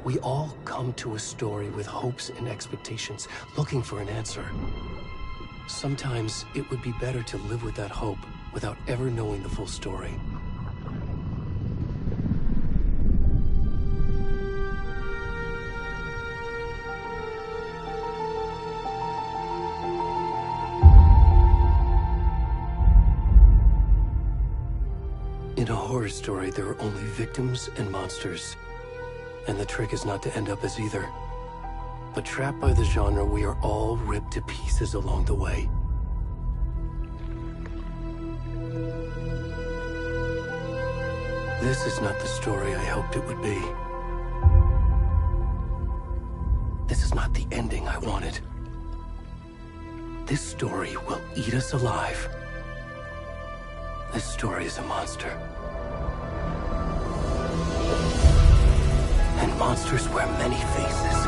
We all come to a story with hopes and expectations, looking for an answer. Sometimes it would be better to live with that hope without ever knowing the full story. In a horror story, there are only victims and monsters. And the trick is not to end up as either. But trapped by the genre, we are all ripped to pieces along the way. This is not the story I hoped it would be. This is not the ending I wanted. This story will eat us alive. This story is a monster. And monsters wear many faces.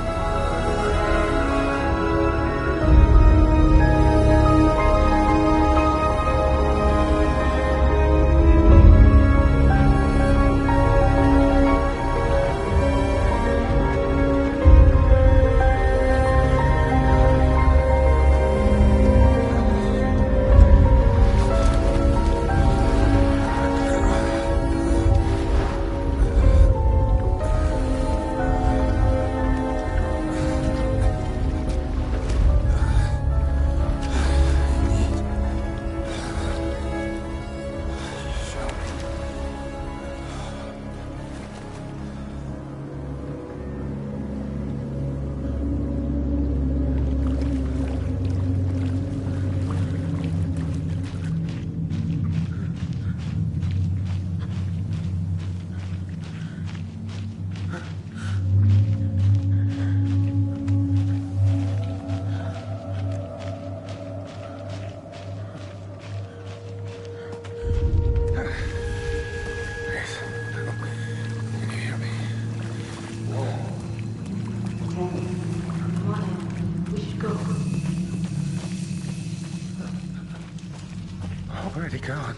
Already gone.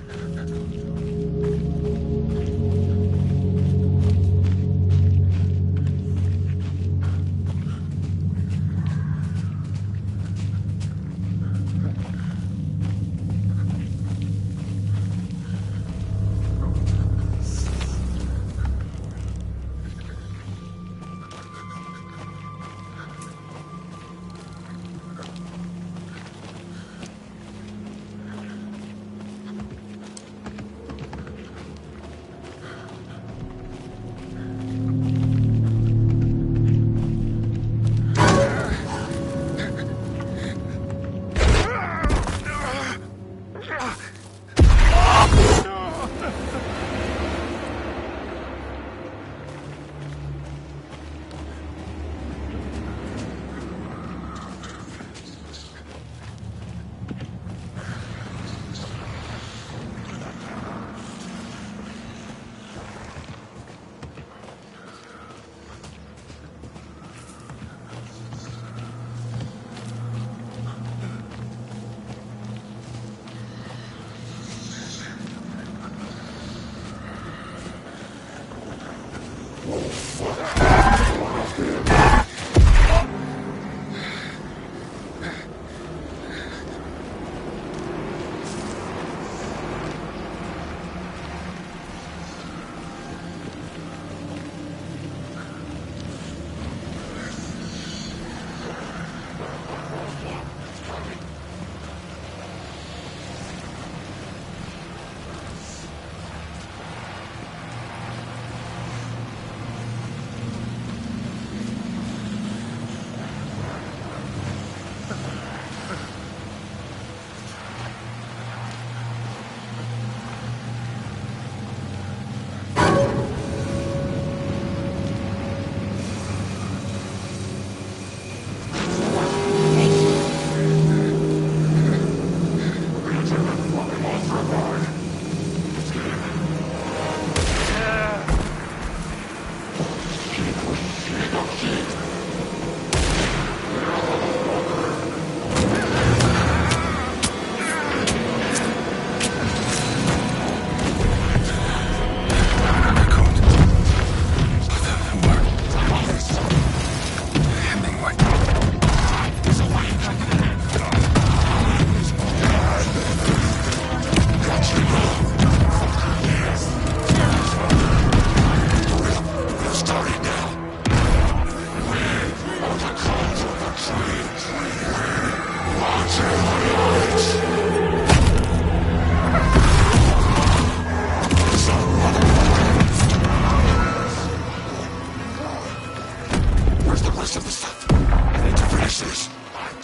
most of the stuff. I need to finish this. What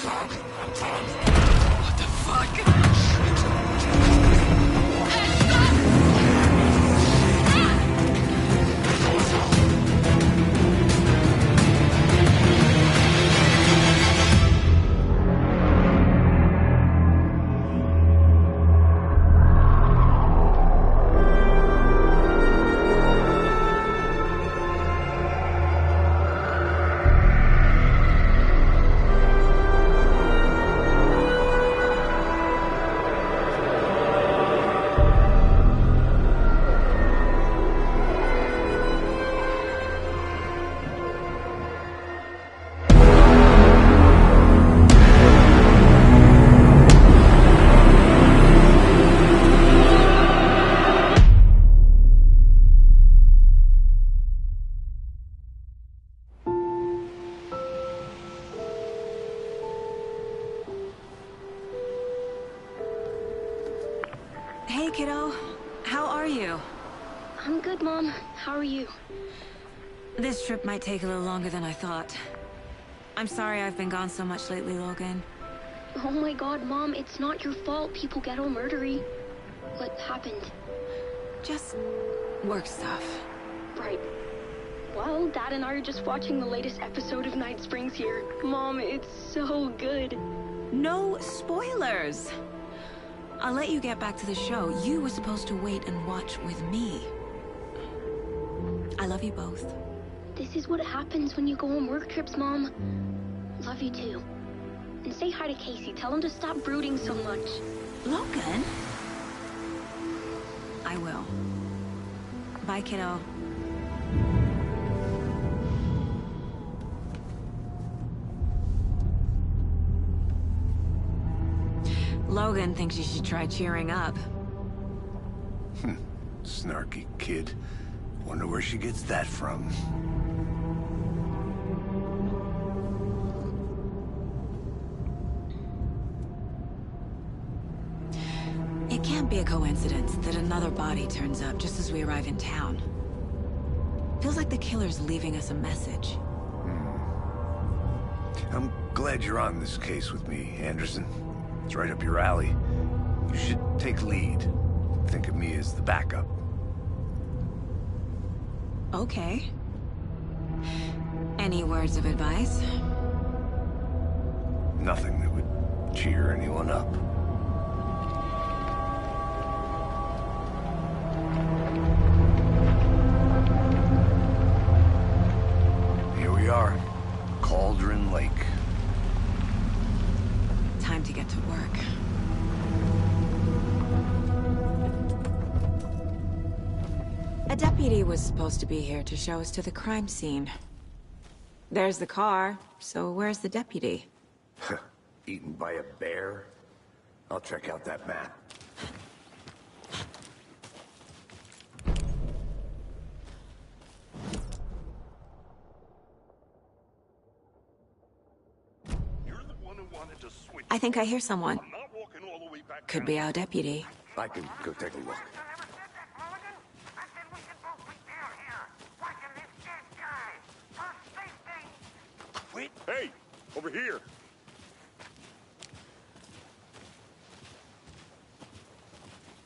the fuck? Hey, kiddo. How are you? I'm good, Mom. How are you? This trip might take a little longer than I thought. I'm sorry I've been gone so much lately, Logan. Oh my god, Mom, it's not your fault people get all murdery. What happened? Just work stuff. Right. Well, Dad and I are just watching the latest episode of Night Springs here. Mom, it's so good. No spoilers! I'll let you get back to the show. You were supposed to wait and watch with me. I love you both. This is what happens when you go on work trips, Mom. Love you too. And say hi to Casey. Tell him to stop brooding so much. Logan? I will. Bye, kiddo. Logan thinks you should try cheering up. Snarky kid. Wonder where she gets that from. It can't be a coincidence that another body turns up just as we arrive in town. Feels like the killer's leaving us a message. I'm glad you're on this case with me, Anderson. It's right up your alley. You should take lead. Think of me as the backup. Okay. Any words of advice? Nothing that would cheer anyone up. Here we are. Cauldron Lake. Time to get to work. A deputy was supposed to be here to show us to the crime scene. There's the car, so where's the deputy? Eaten by a bear? I'll check out that map. I think I hear someone. Could be our deputy. I can go take a look. Wait. Hey, over here.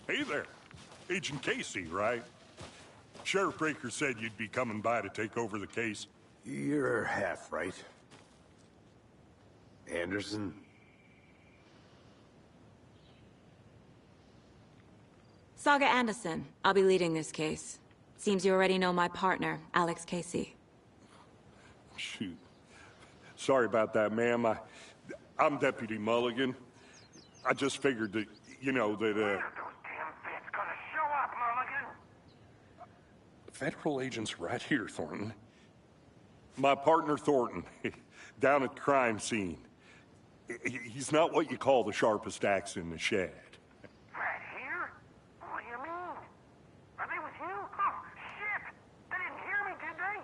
Hey there. Agent Casey, right? Sheriff Breaker said you'd be coming by to take over the case. You're half right. Anderson? Saga Anderson. I'll be leading this case. Seems you already know my partner, Alex Casey. Shoot. Sorry about that, ma'am. I'm Deputy Mulligan. I just figured that, you know, that, Those damn feds gonna show up, Mulligan? Federal agent's right here, Thornton. My partner, Thornton, down at the crime scene. He's not what you call the sharpest axe in the shed. Right here? What do you mean? Are they with you? Oh, shit! They didn't hear me, did they?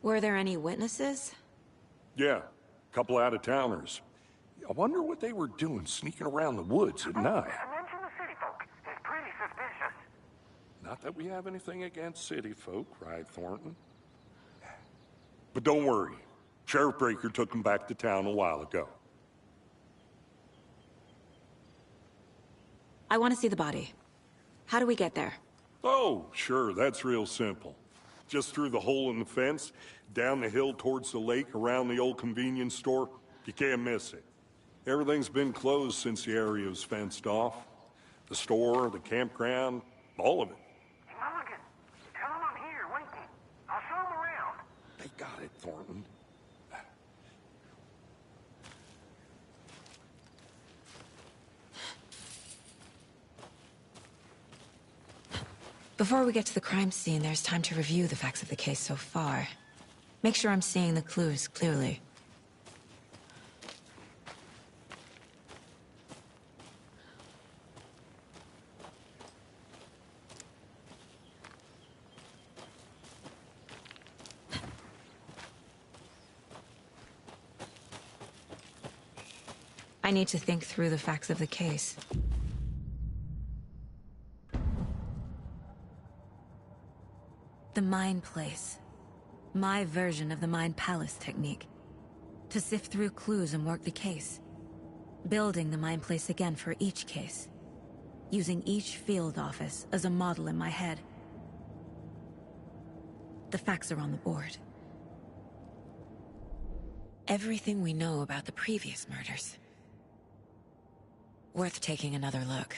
Were there any witnesses? Yeah, a couple out-of-towners. I wonder what they were doing sneaking around the woods at night. Mention the city folk. It's pretty suspicious. Not that we have anything against city folk, right, Thornton? But don't worry. Sheriff Breaker took them back to town a while ago. I want to see the body. How do we get there? Oh, sure, that's real simple. Just through the hole in the fence, down the hill towards the lake, around the old convenience store. You can't miss it. Everything's been closed since the area was fenced off. The store, the campground, all of it. Hey, Mulligan, tell him I'm here, waiting. I'll show him around. They got it, Thornton. Before we get to the crime scene, there's time to review the facts of the case so far. Make sure I'm seeing the clues clearly. I need to think through the facts of the case. The Mind Place. My version of the Mind Palace technique. To sift through clues and work the case. Building the Mind Place again for each case. Using each field office as a model in my head. The facts are on the board. Everything we know about the previous murders. Worth taking another look.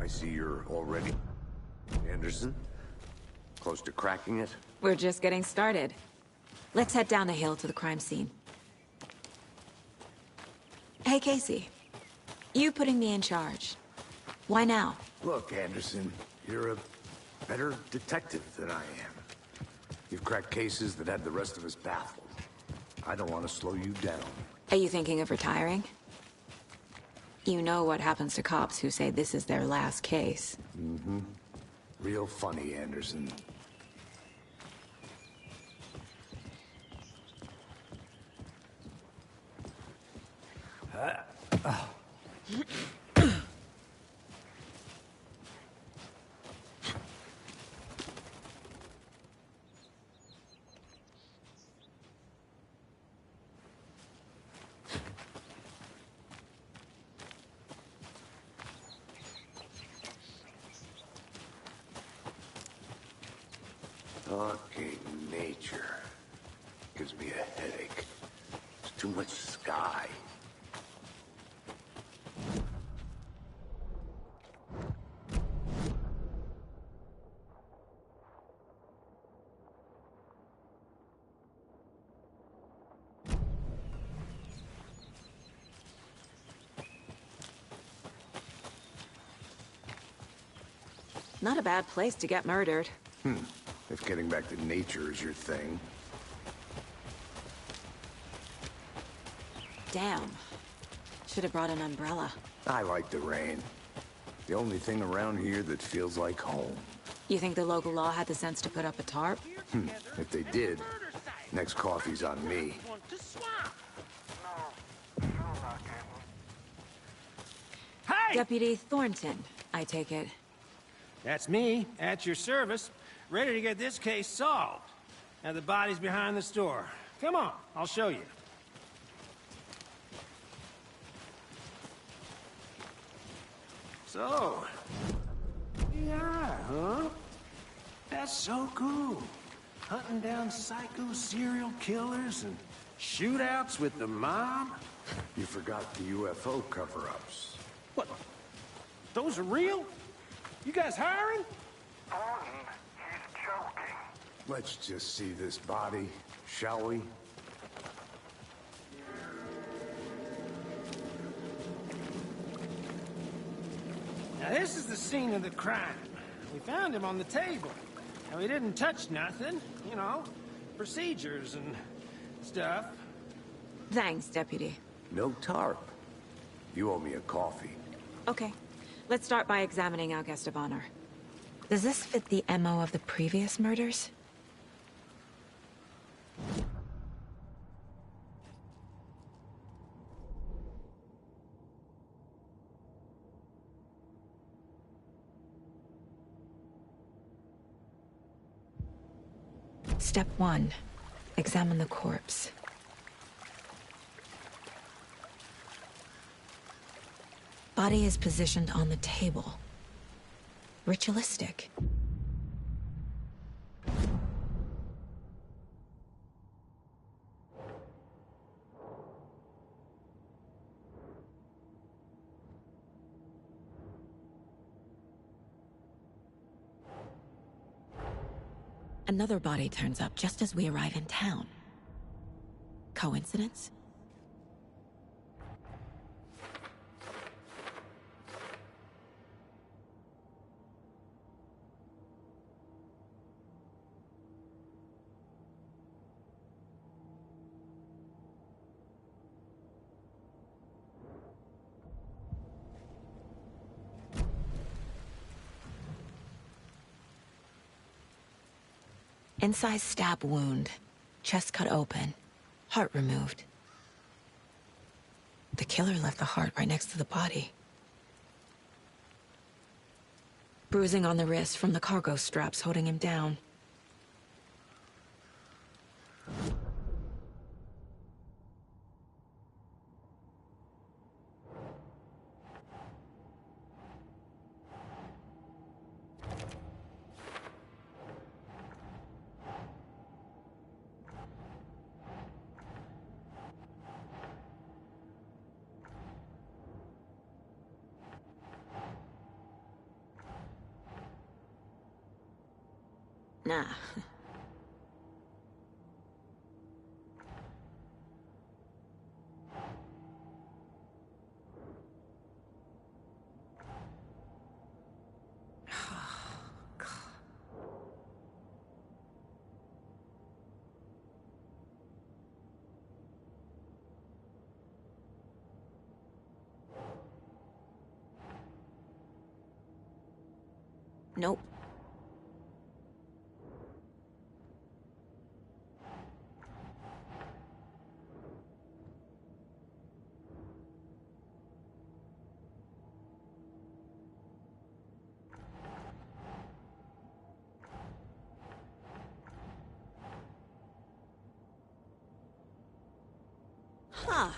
I see you're all ready. Anderson? Close to cracking it? We're just getting started. Let's head down the hill to the crime scene. Hey, Casey. You putting me in charge. Why now? Look, Anderson, you're a better detective than I am. You've cracked cases that had the rest of us baffled. I don't want to slow you down. Are you thinking of retiring? You know what happens to cops who say this is their last case. Mm-hmm. Real funny, Anderson. Fucking nature. Gives me a headache. It's too much sky. Not a bad place to get murdered. If getting back to nature is your thing. Damn. Should have brought an umbrella. I like the rain. The only thing around here that feels like home. You think the local law had the sense to put up a tarp? If they did, next coffee's on me. Hey! Deputy Thornton, I take it. That's me, at your service, ready to get this case solved. Now the body's behind the store. Come on, I'll show you. So, yeah, huh? That's so cool. Hunting down psycho serial killers and shootouts with the mob? You forgot the UFO cover-ups. What? Those are real? You guys hiring? Thornton, he's joking. Let's just see this body, shall we? Now this is the scene of the crime. We found him on the table. And we didn't touch nothing, you know, procedures and stuff. Thanks, Deputy. No tarp. You owe me a coffee. Okay. Let's start by examining our guest of honor. Does this fit the MO of the previous murders? Step 1. Examine the corpse. Body is positioned on the table. Ritualistic. Another body turns up just as we arrive in town. Coincidence? Incised stab wound. Chest cut open. Heart removed. The killer left the heart right next to the body. Bruising on the wrist from the cargo straps holding him down. Nah. Nope. Huh.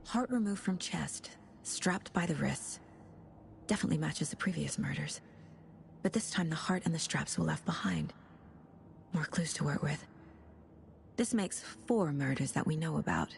Heart removed from chest, strapped by the wrists. Definitely matches the previous murders. But this time the heart and the straps were left behind. More clues to work with. This makes 4 murders that we know about.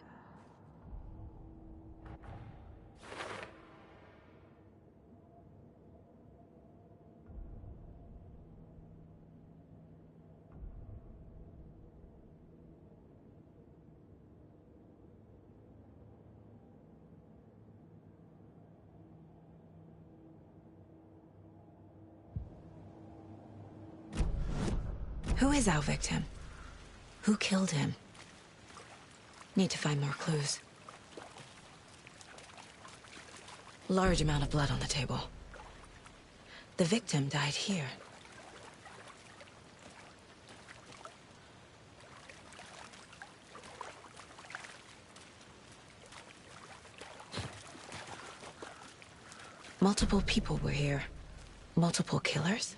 Who is our victim? Who killed him? Need to find more clues. Large amount of blood on the table. The victim died here. Multiple people were here. Multiple killers?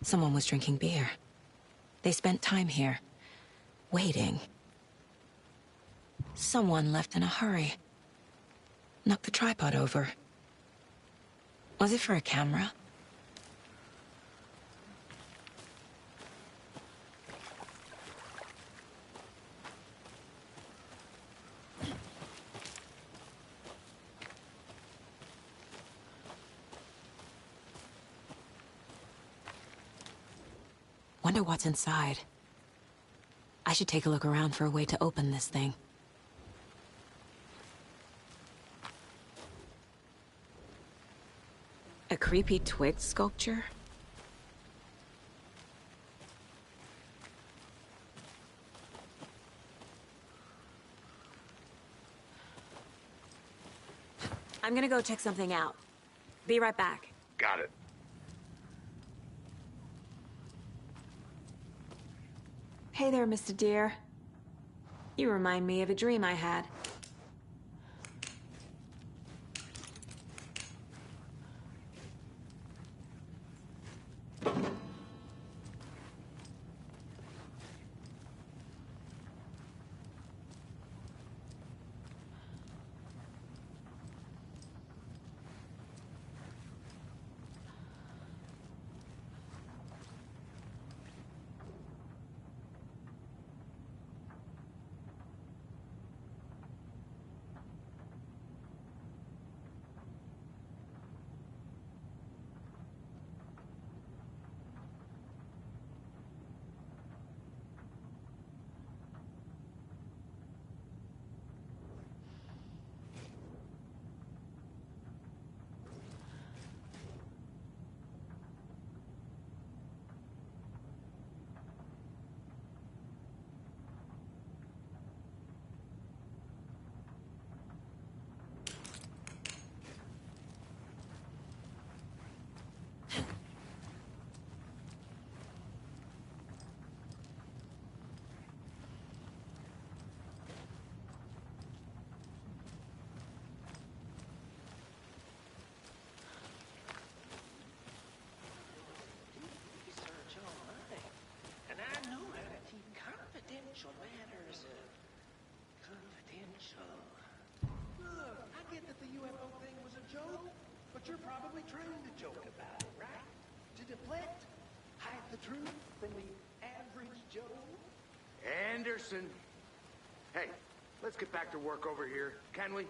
Someone was drinking beer. They spent time here, waiting. Someone left in a hurry. Knocked the tripod over. Was it for a camera? Wonder what's inside. I should take a look around for a way to open this thing. A creepy twig sculpture? I'm gonna go check something out. Be right back. Got it. Hey there, Mr. Deer. You remind me of a dream I had. confidential matters. Confidential. Look, I get that the UFO thing was a joke, but you're probably trying to joke about it, right? To deflect, hide the truth from the average Joe. Anderson. Hey, let's get back to work over here, can we?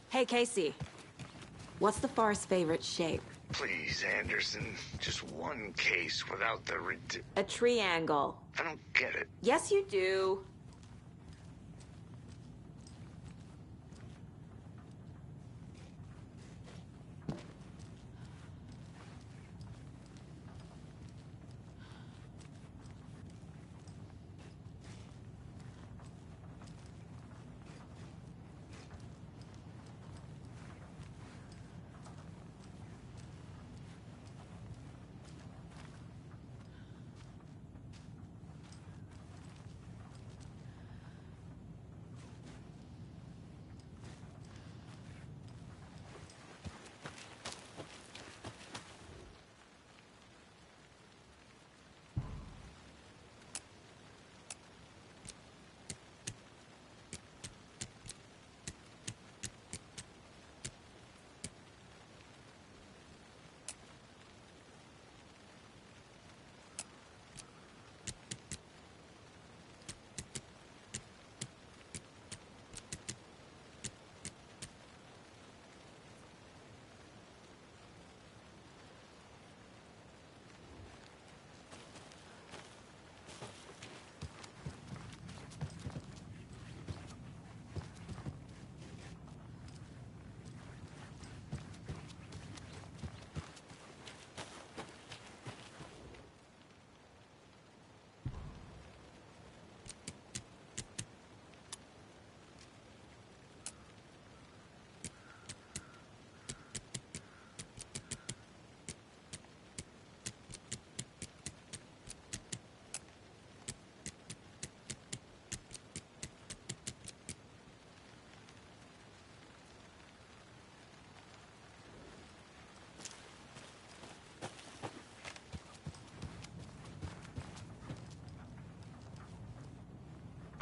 Hey, Casey. What's the Forest's favorite shape? Please, Anderson. Just one case without the A triangle. I don't get it. Yes, you do.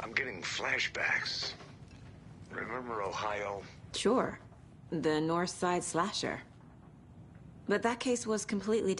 I'm getting flashbacks. Remember Ohio? Sure. The North Side slasher. But that case was completely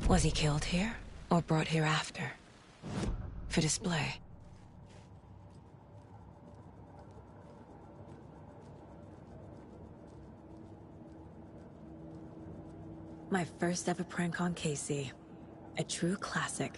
Was he killed here, or brought here after? For display? My first ever prank on Casey. A true classic.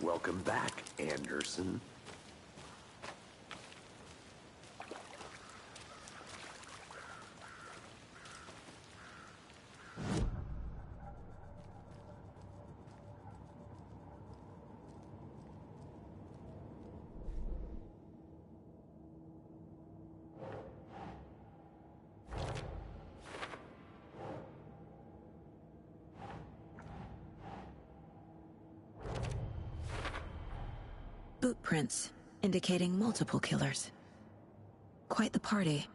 Welcome back, Anderson. Boot prints, indicating multiple killers. Quite the party.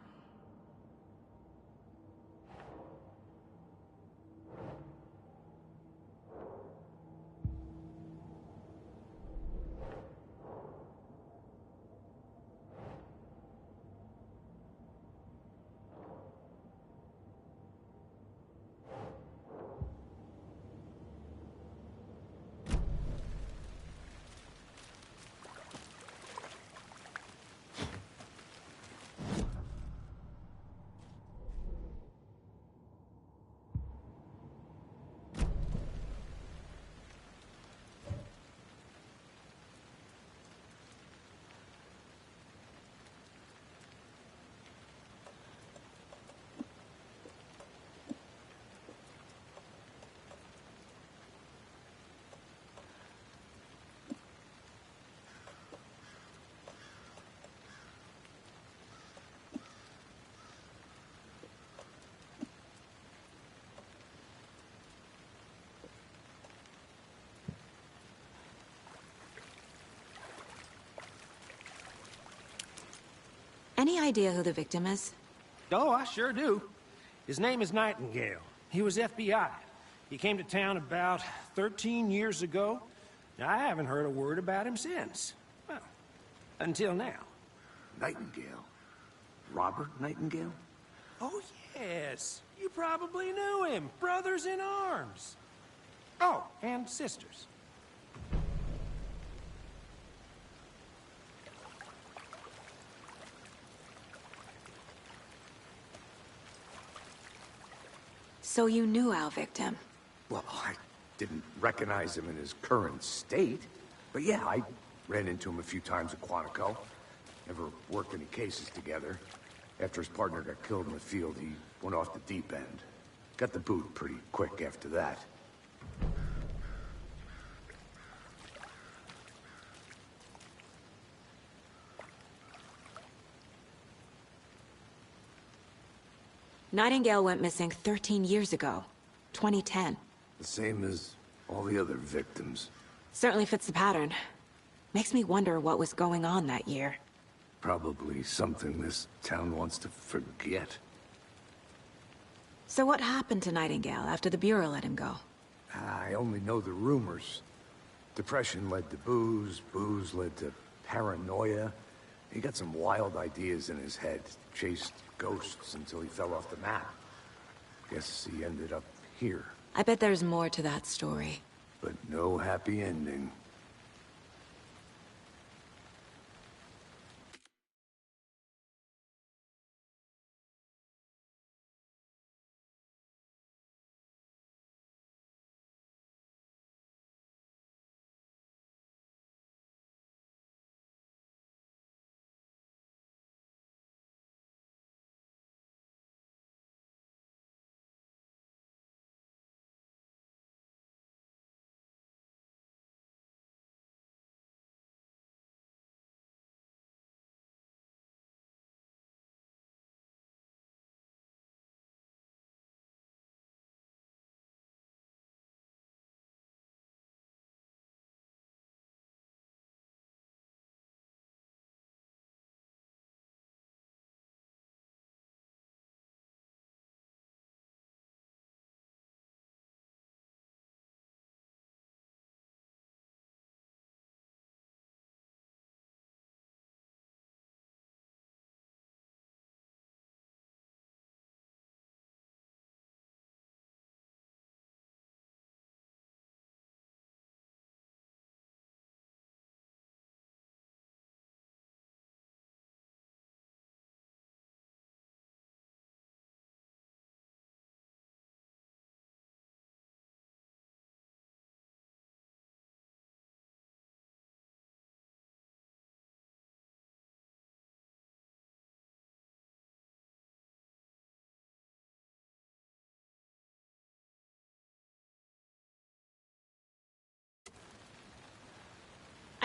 Any idea who the victim is? Oh, I sure do. His name is Nightingale. He was FBI. He came to town about 13 years ago. I haven't heard a word about him since. Well, until now. Nightingale? Robert Nightingale? Oh, yes. You probably knew him. Brothers in arms. Oh, and sisters. So you knew our victim? Well, I didn't recognize him in his current state. But yeah, I ran into him a few times at Quantico. Never worked any cases together. After his partner got killed in the field, he went off the deep end. Got the boot pretty quick after that. Nightingale went missing 13 years ago. 2010. The same as all the other victims. Certainly fits the pattern. Makes me wonder what was going on that year. Probably something this town wants to forget. So what happened to Nightingale after the Bureau let him go? I only know the rumors. Depression led to booze, booze led to paranoia. He got some wild ideas in his head, chased ghosts until he fell off the map. Guess he ended up here. I bet there's more to that story. But no happy ending.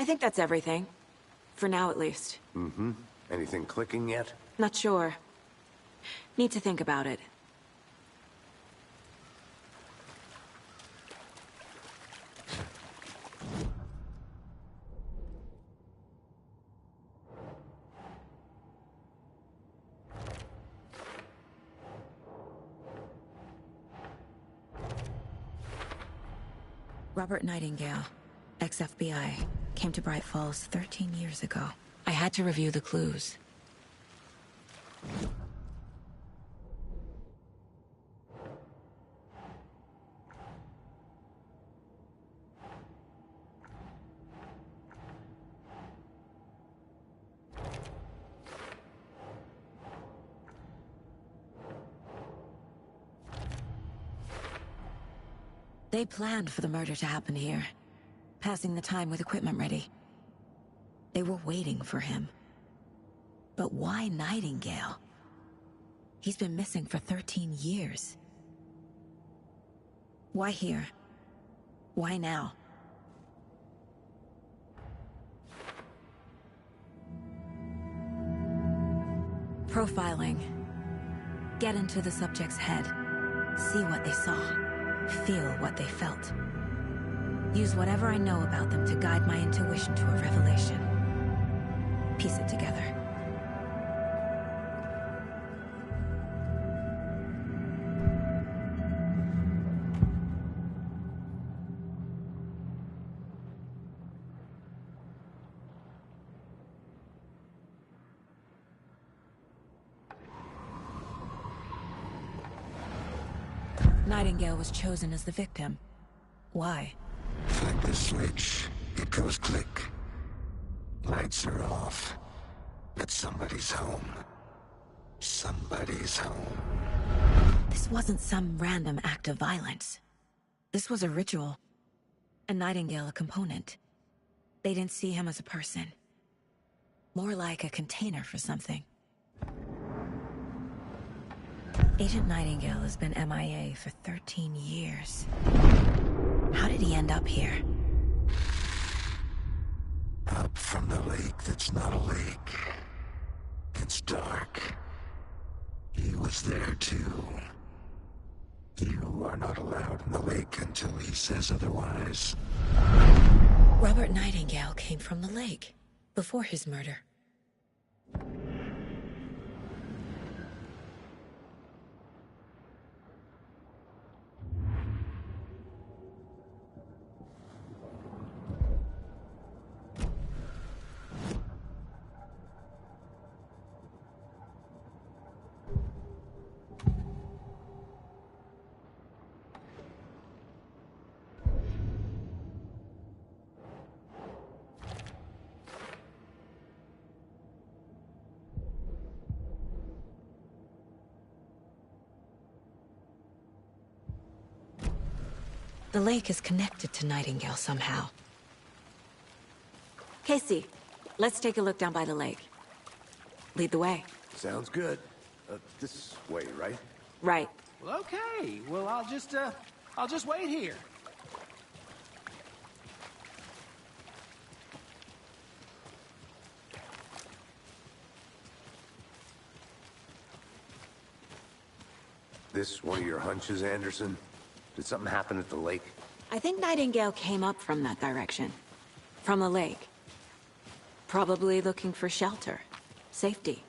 I think that's everything. For now, at least. Mm-hmm. Anything clicking yet? Not sure. Need to think about it. Robert Nightingale, ex-FBI, came to Bright Falls 13 years ago. I had to review the clues. They planned for the murder to happen here, passing the time with equipment ready. They were waiting for him. But why Nightingale? He's been missing for 13 years. Why here? Why now? Profiling. Get into the subject's head. See what they saw. Feel what they felt. Use whatever I know about them to guide my intuition to a revelation. Piece it together. Nightingale was chosen as the victim. Why? Flip the switch, it goes click. Lights are off. But somebody's home. Somebody's home. This wasn't some random act of violence. This was a ritual. And Nightingale a component. They didn't see him as a person. More like a container for something. Agent Nightingale has been MIA for 13 years. How did he end up here? Up from the lake that's not a lake. It's dark. He was there too. You are not allowed in the lake until he says otherwise. Robert Nightingale came from the lake, before his murder. The lake is connected to Nightingale somehow. Casey, let's take a look down by the lake. Lead the way. Sounds good. This way, right? Right. Well, okay. Well, I'll just wait here. This one of your hunches, Anderson? Did something happen at the lake? I think Nightingale came up from that direction. From the lake. Probably looking for shelter. Safety.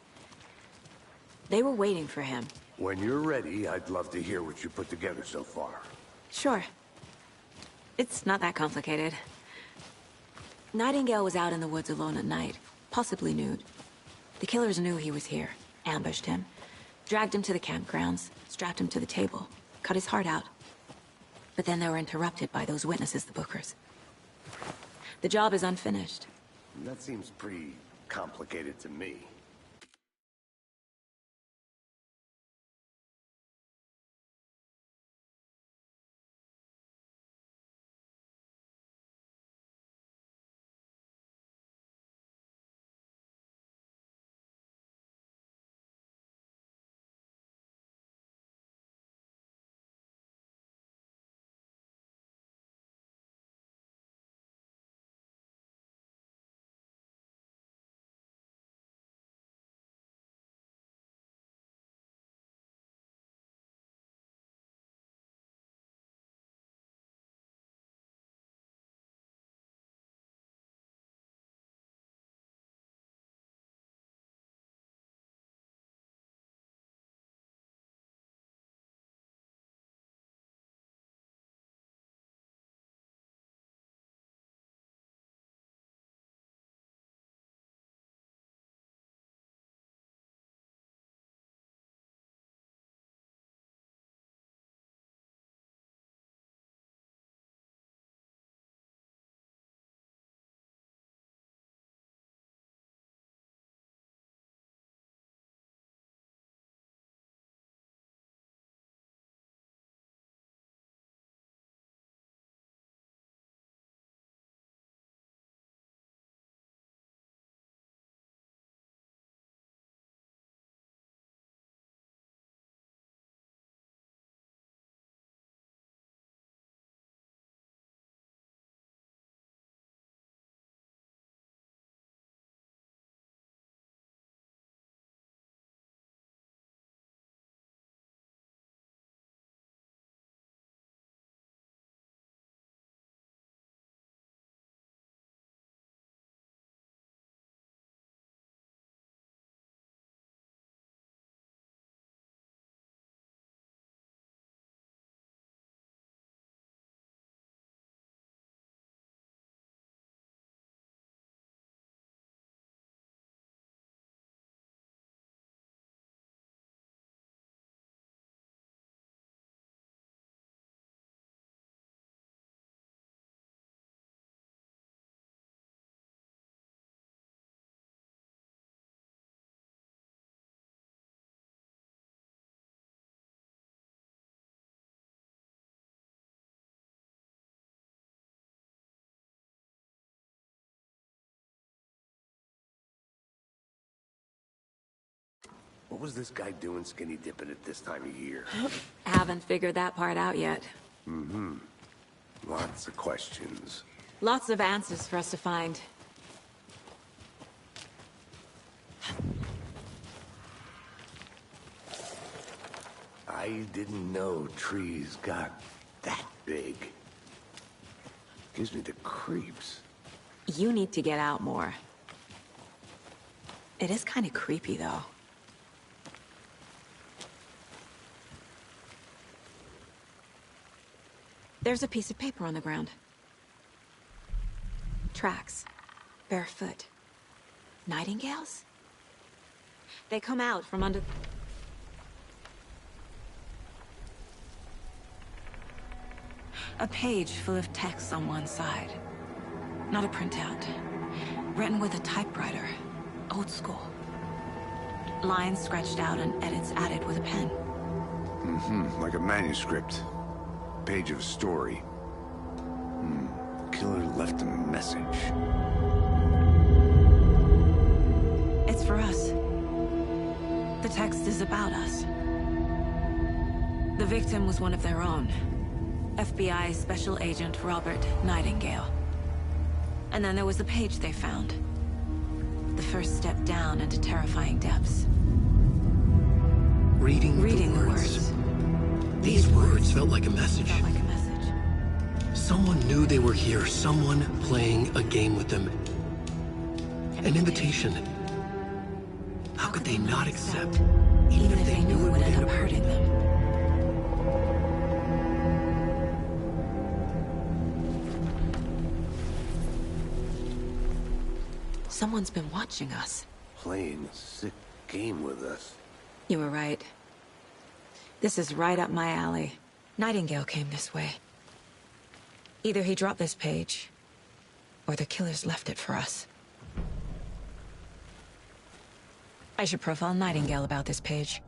They were waiting for him. When you're ready, I'd love to hear what you put together so far. Sure. It's not that complicated. Nightingale was out in the woods alone at night, possibly nude. The killers knew he was here, ambushed him, dragged him to the campgrounds, strapped him to the table, cut his heart out. But then they were interrupted by those witnesses, the Bookers. The job is unfinished. That seems pretty complicated to me. What was this guy doing skinny dipping at this time of year? Haven't figured that part out yet. Lots of questions. Lots of answers for us to find. I didn't know trees got that big. Gives me the creeps. You need to get out more. It is kind of creepy, though. There's a piece of paper on the ground. Tracks. Barefoot. Nightingales? They come out from under... A page full of text on one side. Not a printout. Written with a typewriter. Old school. Lines scratched out and edits added with a pen. Like a manuscript. Page of a story. Killer left a message. It's for us. The text is about us. The victim was one of their own. FBI Special Agent Robert Nightingale. And then there was the page they found. The first step down into terrifying depths. Reading the words. These words felt like a message. Someone knew they were here. Someone playing a game with them. An invitation. How could they not accept, even if they knew it would end up hurting them? Someone's been watching us. Playing a sick game with us. You were right. This is right up my alley. Nightingale came this way. Either he dropped this page, or the killers left it for us. I should profile Nightingale about this page.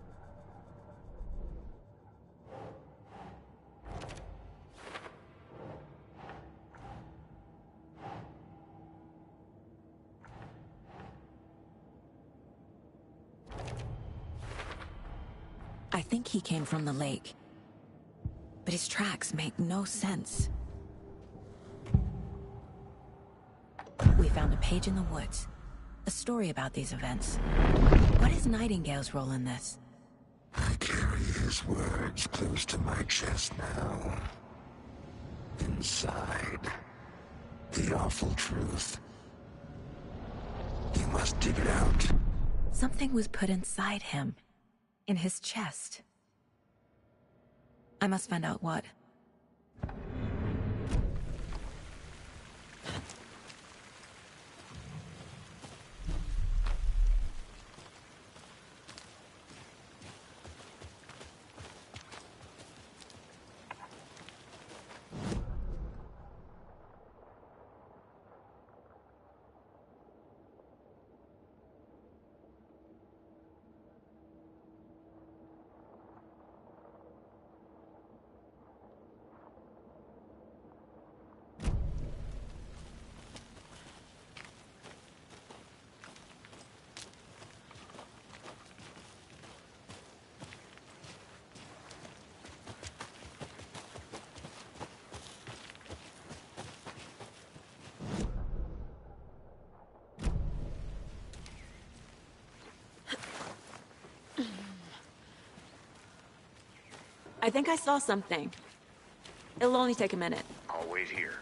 I think he came from the lake. But his tracks make no sense. We found a page in the woods. A story about these events. What is Nightingale's role in this? I carry his words close to my chest now. Inside, the awful truth. You must dig it out. Something was put inside him. In his chest. I must find out what. I think I saw something. It'll only take a minute. I'll wait here.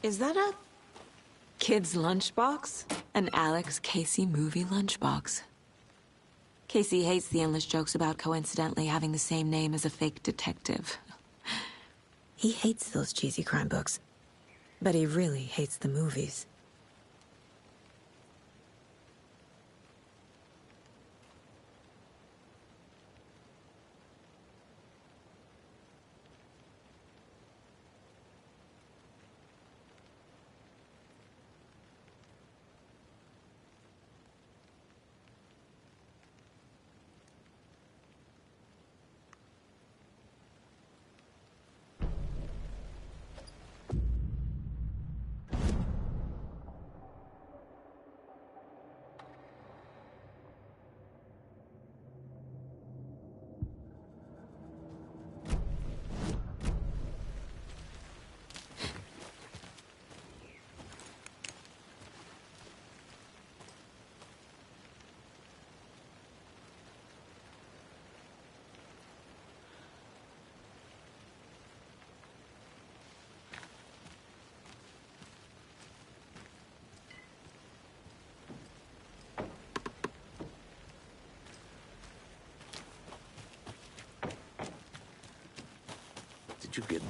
Is that a kid's lunchbox? An Alex Casey movie lunchbox. Casey hates the endless jokes about coincidentally having the same name as a fake detective. He hates those cheesy crime books, but he really hates the movies. Did you get...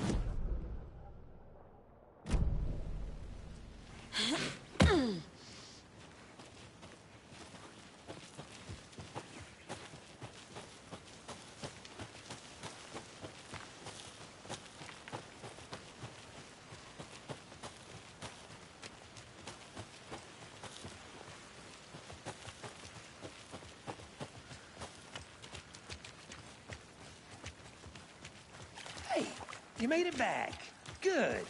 Hey, you made it back. Good.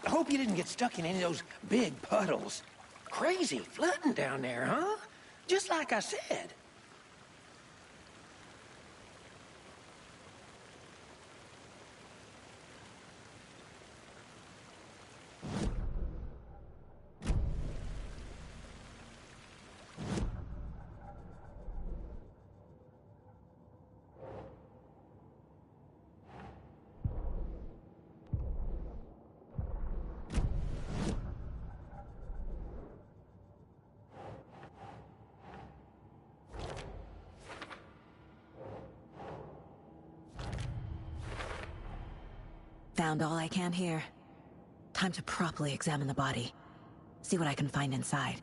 I hope you didn't get stuck in any of those big puddles. Crazy flooding down there, huh? Just like I said. Found all I can here. Time to properly examine the body. See what I can find inside.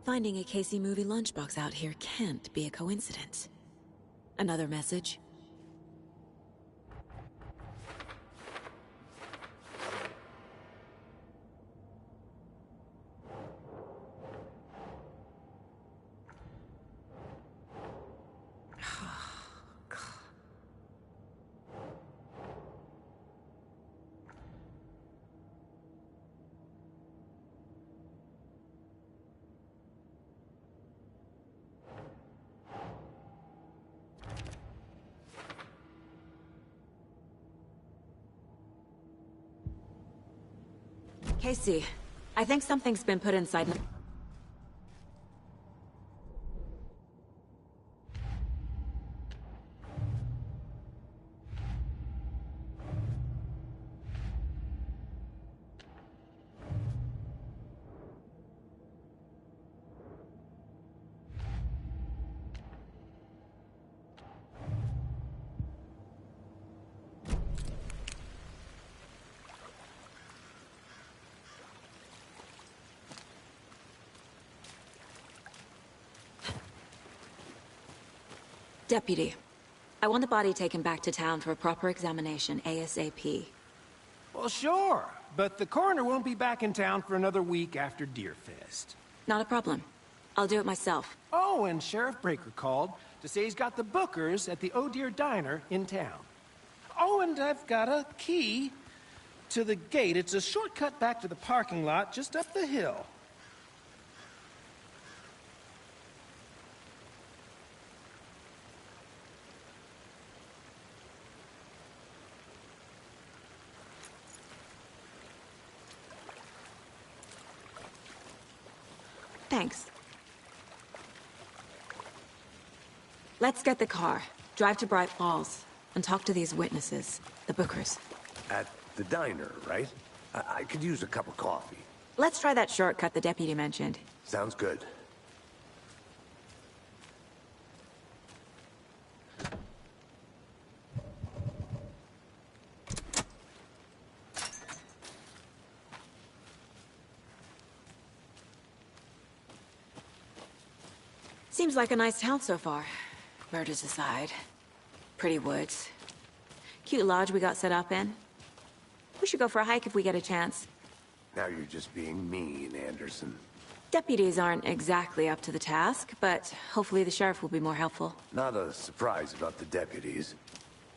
Finding a Casey movie lunchbox out here can't be a coincidence. Another message? Casey, I think something's been put inside. Deputy, I want the body taken back to town for a proper examination, ASAP. Well, sure, but the coroner won't be back in town for another week after Deerfest. Not a problem. I'll do it myself. Oh, and Sheriff Breaker called to say he's got the Bookers at the Oh Deer Diner in town. Oh, and I've got a key to the gate. It's a shortcut back to the parking lot just up the hill. Thanks. Let's get the car, drive to Bright Falls, and talk to these witnesses, the Bookers. At the diner, right? I could use a cup of coffee. Let's try that shortcut the deputy mentioned. Sounds good. Seems like a nice town so far. Murders aside. Pretty woods. Cute lodge we got set up in. We should go for a hike if we get a chance. Now you're just being mean, Anderson. Deputies aren't exactly up to the task, but hopefully the sheriff will be more helpful. Not a surprise about the deputies.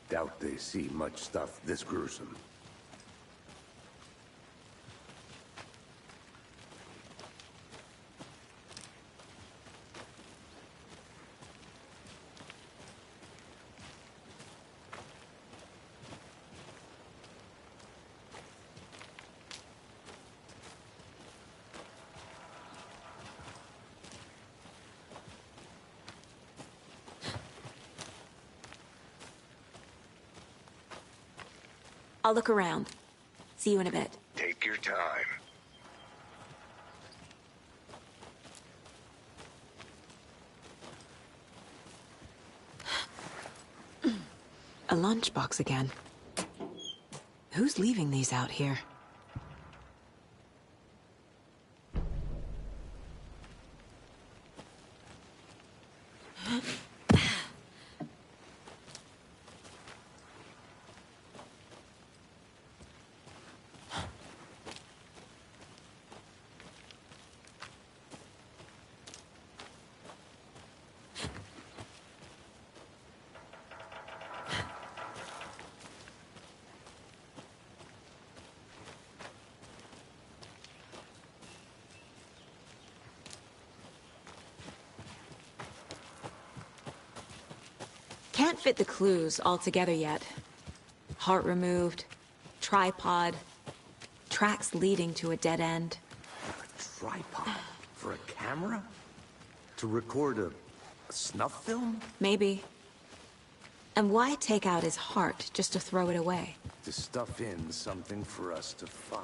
Doubt they see much stuff this gruesome. I'll look around. See you in a bit. Take your time. A lunchbox again. Who's leaving these out here? Can't fit the clues all together yet. Heart removed, tripod, tracks leading to a dead end. A tripod? For a camera? To record a snuff film? Maybe. And why take out his heart just to throw it away? To stuff in something for us to find.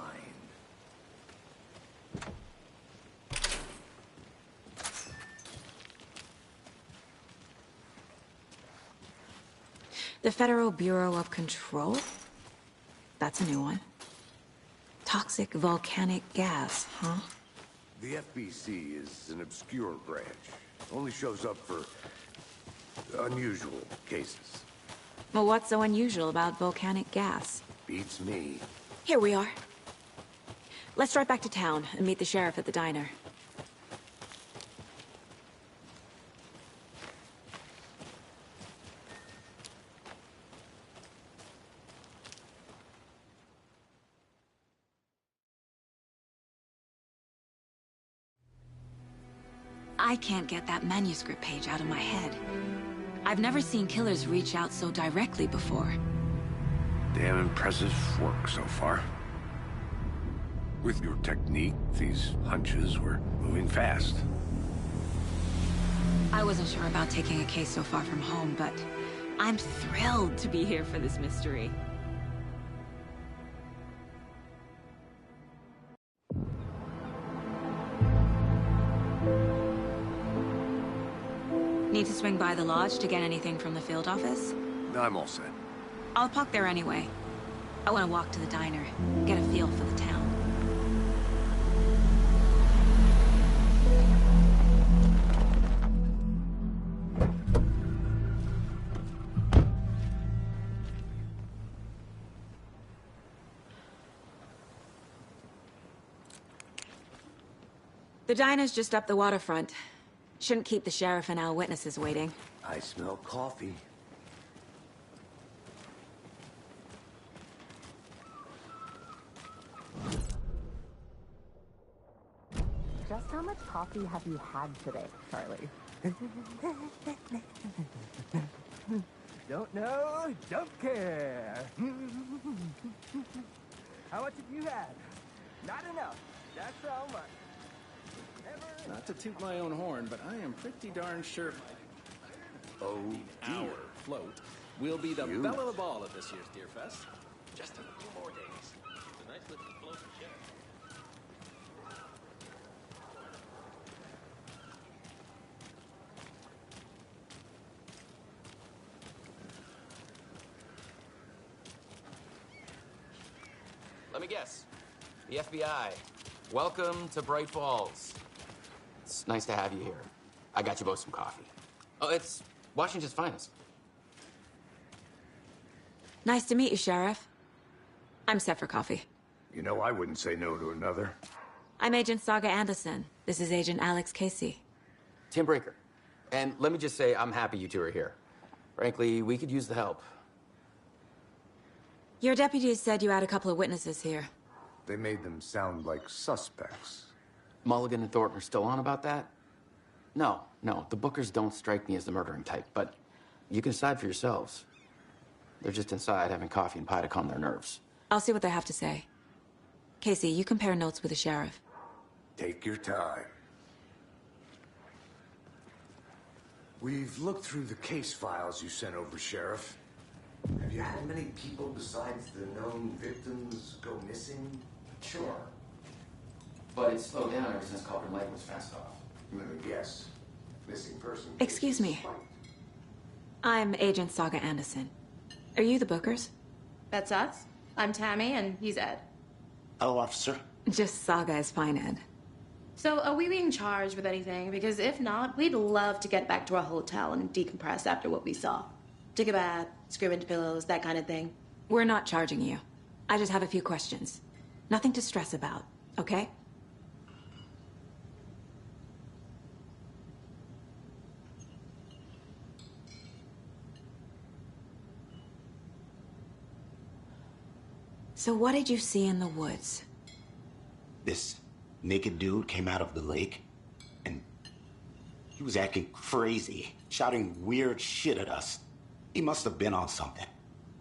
The Federal Bureau of Control? That's a new one. Toxic volcanic gas, huh? The FBC is an obscure branch. Only shows up for unusual cases. Well, what's so unusual about volcanic gas? Beats me. Here we are. Let's drive back to town and meet the sheriff at the diner. I can't get that manuscript page out of my head. I've never seen killers reach out so directly before. Damn impressive work so far. With your technique, these hunches were moving fast. I wasn't sure about taking a case so far from home, but I'm thrilled to be here for this mystery. Need to swing by the lodge to get anything from the field office? I'm all set. I'll park there anyway. I want to walk to the diner, get a feel for the town. The diner's just up the waterfront. Shouldn't keep the sheriff and our witnesses waiting. I smell coffee. Just how much coffee have you had today, Charlie? Don't know, don't care. How much have you had? Not enough. That's how much. Not to toot my own horn, but I am pretty darn sure. Oh, Our float will be the belle of the ball at this year's Deer Fest. Just in a few more days. It's a nice looking float for sure. Let me guess. The FBI. Welcome to Bright Falls. It's nice to have you here. I got you both some coffee. Oh, it's Washington's finest. Nice to meet you, Sheriff. I'm set for coffee. You know, I wouldn't say no to another. I'm Agent Saga Anderson. This is Agent Alex Casey. Tim Brinker. And let me just say, I'm happy you two are here. Frankly, we could use the help. Your deputies said you had a couple of witnesses here. They made them sound like suspects. Mulligan and Thornton are still on about that? No, the Bookers don't strike me as the murdering type, but you can decide for yourselves. They're just inside having coffee and pie to calm their nerves. I'll see what they have to say. Casey, you compare notes with the sheriff. Take your time. We've looked through the case files you sent over, Sheriff. Have you had many people besides the known victims go missing? Sure. But it's slowed down ever since Culver Lake was fenced off. Let me guess. Missing person. Excuse me. I'm Agent Saga Anderson. Are you the Bookers? That's us. I'm Tammy, and he's Ed. Hello, officer. Just Saga is fine, Ed. So, are we being charged with anything? Because if not, we'd love to get back to our hotel and decompress after what we saw. Take a bath, scream into pillows, that kind of thing. We're not charging you. I just have a few questions. Nothing to stress about, okay? So what did you see in the woods? This naked dude came out of the lake, and he was acting crazy, shouting weird shit at us. He must have been on something.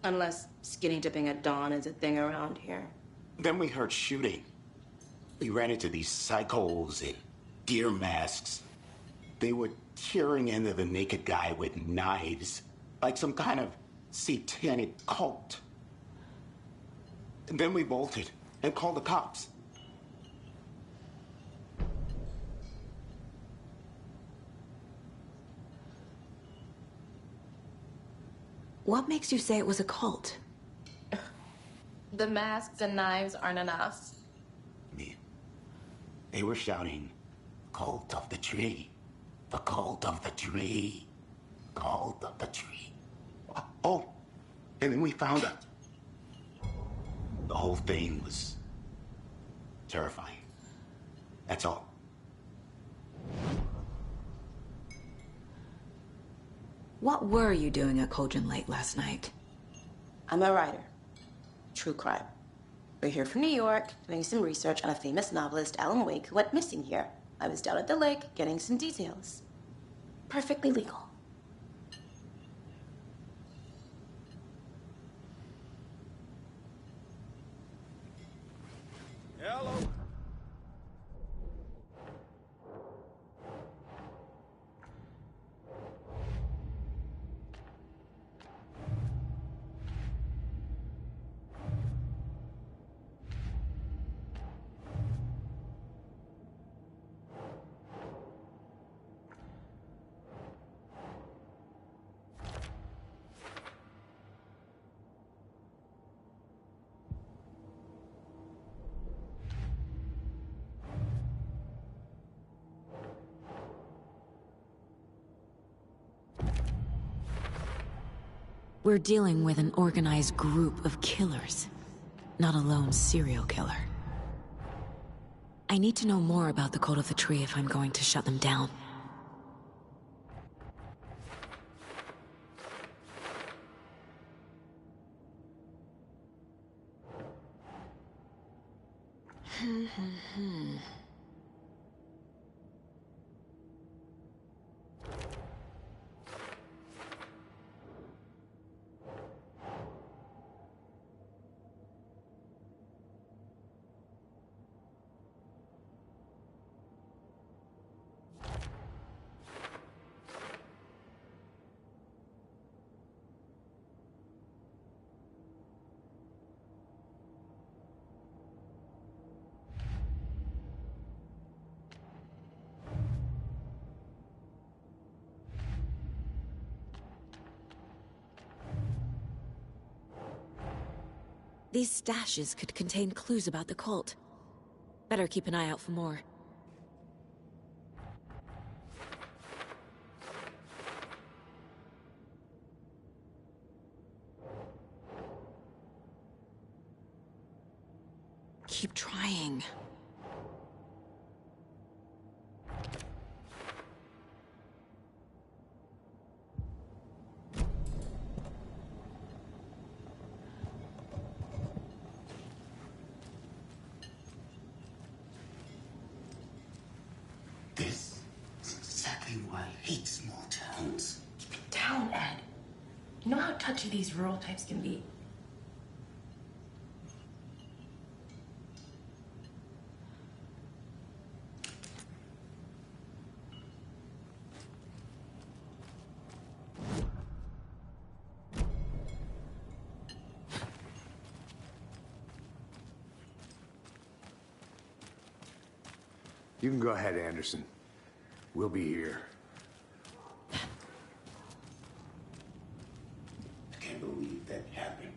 Unless skinny dipping at dawn is a thing around here. Then we heard shooting. We ran into these psychos in deer masks. They were tearing into the naked guy with knives, like some kind of satanic cult. And then we bolted and called the cops. What makes you say it was a cult? The masks and knives aren't enough. They were shouting, "Cult of the tree, the cult of the tree, cult of the tree." Oh, and then we found out. The whole thing was terrifying. That's all. What were you doing at Cauldron Lake last night? I'm a writer. True crime. We're here from New York, doing some research on a famous novelist, Alan Wake, who went missing here. I was down at the lake, getting some details. Perfectly legal. Hello. We're dealing with an organized group of killers, not a lone serial killer. I need to know more about the Cult of the Tree if I'm going to shut them down. These stashes could contain clues about the cult. Better keep an eye out for more. Keep trying. This is exactly why I hate small towns. Keep it down, Ed. You know how touchy these rural types can be. You can go ahead, Anderson. We'll be here. I can't believe that happened.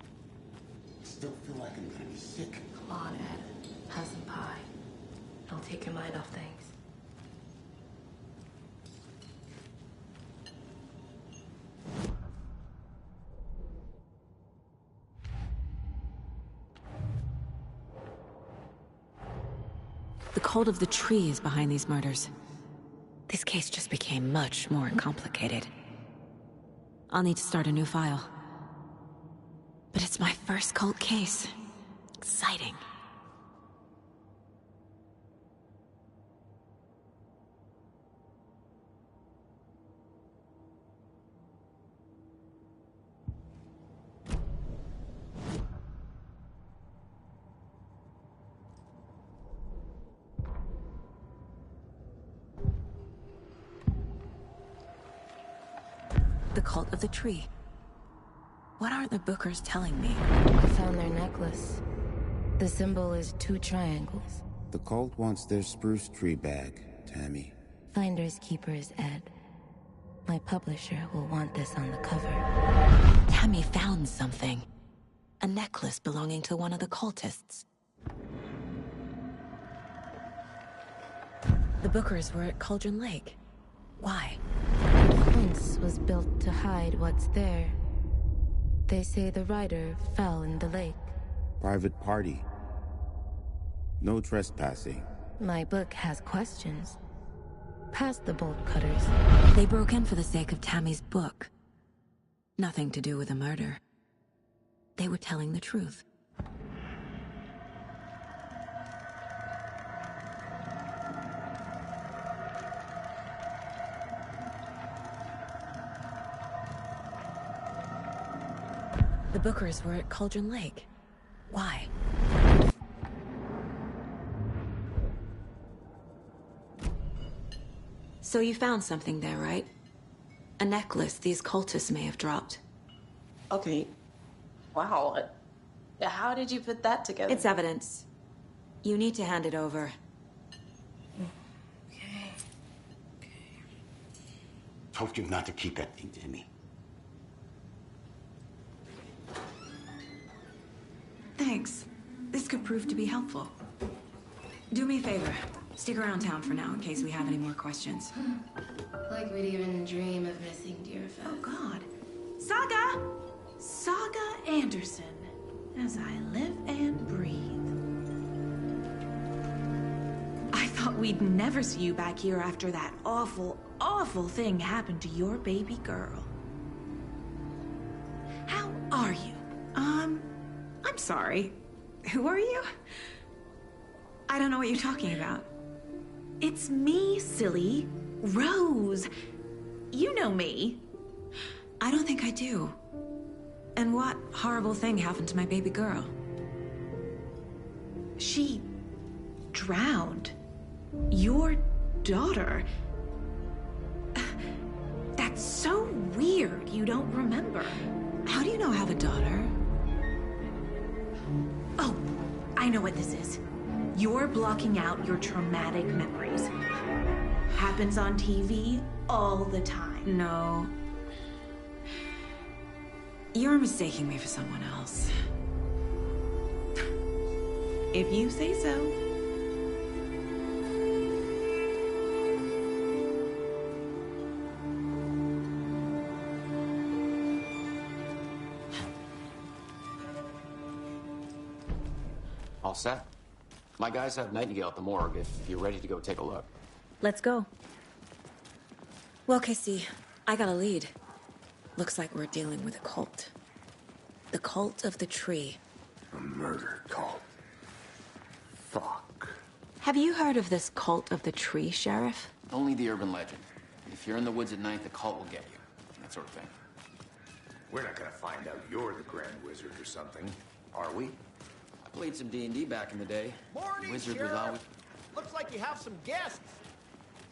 I still feel like I'm gonna be sick. Come on, Ed. Have some pie. It'll take your mind off things. The cult of the tree is behind these murders. This case just became much more complicated. I'll need to start a new file. But it's my first cult case. Exciting. The cult of the tree. What are the Bookers telling me? I found their necklace. The symbol is 2 triangles. The cult wants their spruce tree back, Tammy. Finders keepers, Ed. My publisher will want this on the cover. Tammy found something. A necklace belonging to one of the cultists. The Bookers were at Cauldron Lake. Why? The fence was built to hide what's there. They say the rider fell in the lake. Private party. No trespassing. My book has questions. Past the bolt cutters. They broke in for the sake of Tammy's book. Nothing to do with a murder. They were telling the truth. The Bookers were at Cauldron Lake. Why? So you found something there, right? A necklace these cultists may have dropped. Okay. Wow. How did you put that together? It's evidence. You need to hand it over. Okay. Told you not to keep that thing to me. Thanks. This could prove to be helpful. Do me a favor. Stick around town for now in case we have any more questions. Like we'd even dream of missing Deerfest. Oh, God. Saga! Saga Anderson. As I live and breathe. I thought we'd never see you back here after that awful, awful thing happened to your baby girl. How are you? I'm sorry. Who are you? I don't know what you're talking about. It's me, silly. Rose. You know me. I don't think I do. And what horrible thing happened to my baby girl? She drowned. Your daughter. That's so weird you don't remember. How do you know I have a daughter? Oh, I know what this is. You're blocking out your traumatic memories. Happens on TV all the time. No. You're mistaking me for someone else. If you say so. All set. My guys have Nightingale at the morgue if you're ready to go take a look. Let's go. Well, Casey, I got a lead. Looks like we're dealing with a cult. The Cult of the Tree. A murder cult. Fuck. Have you heard of this Cult of the Tree, Sheriff? Only the urban legend. If you're in the woods at night, the cult will get you. That sort of thing. We're not gonna find out you're the Grand Wizard or something, are we? I played some D&D back in the day. Morning, Wizard Sheriff. was always... Looks like you have some guests.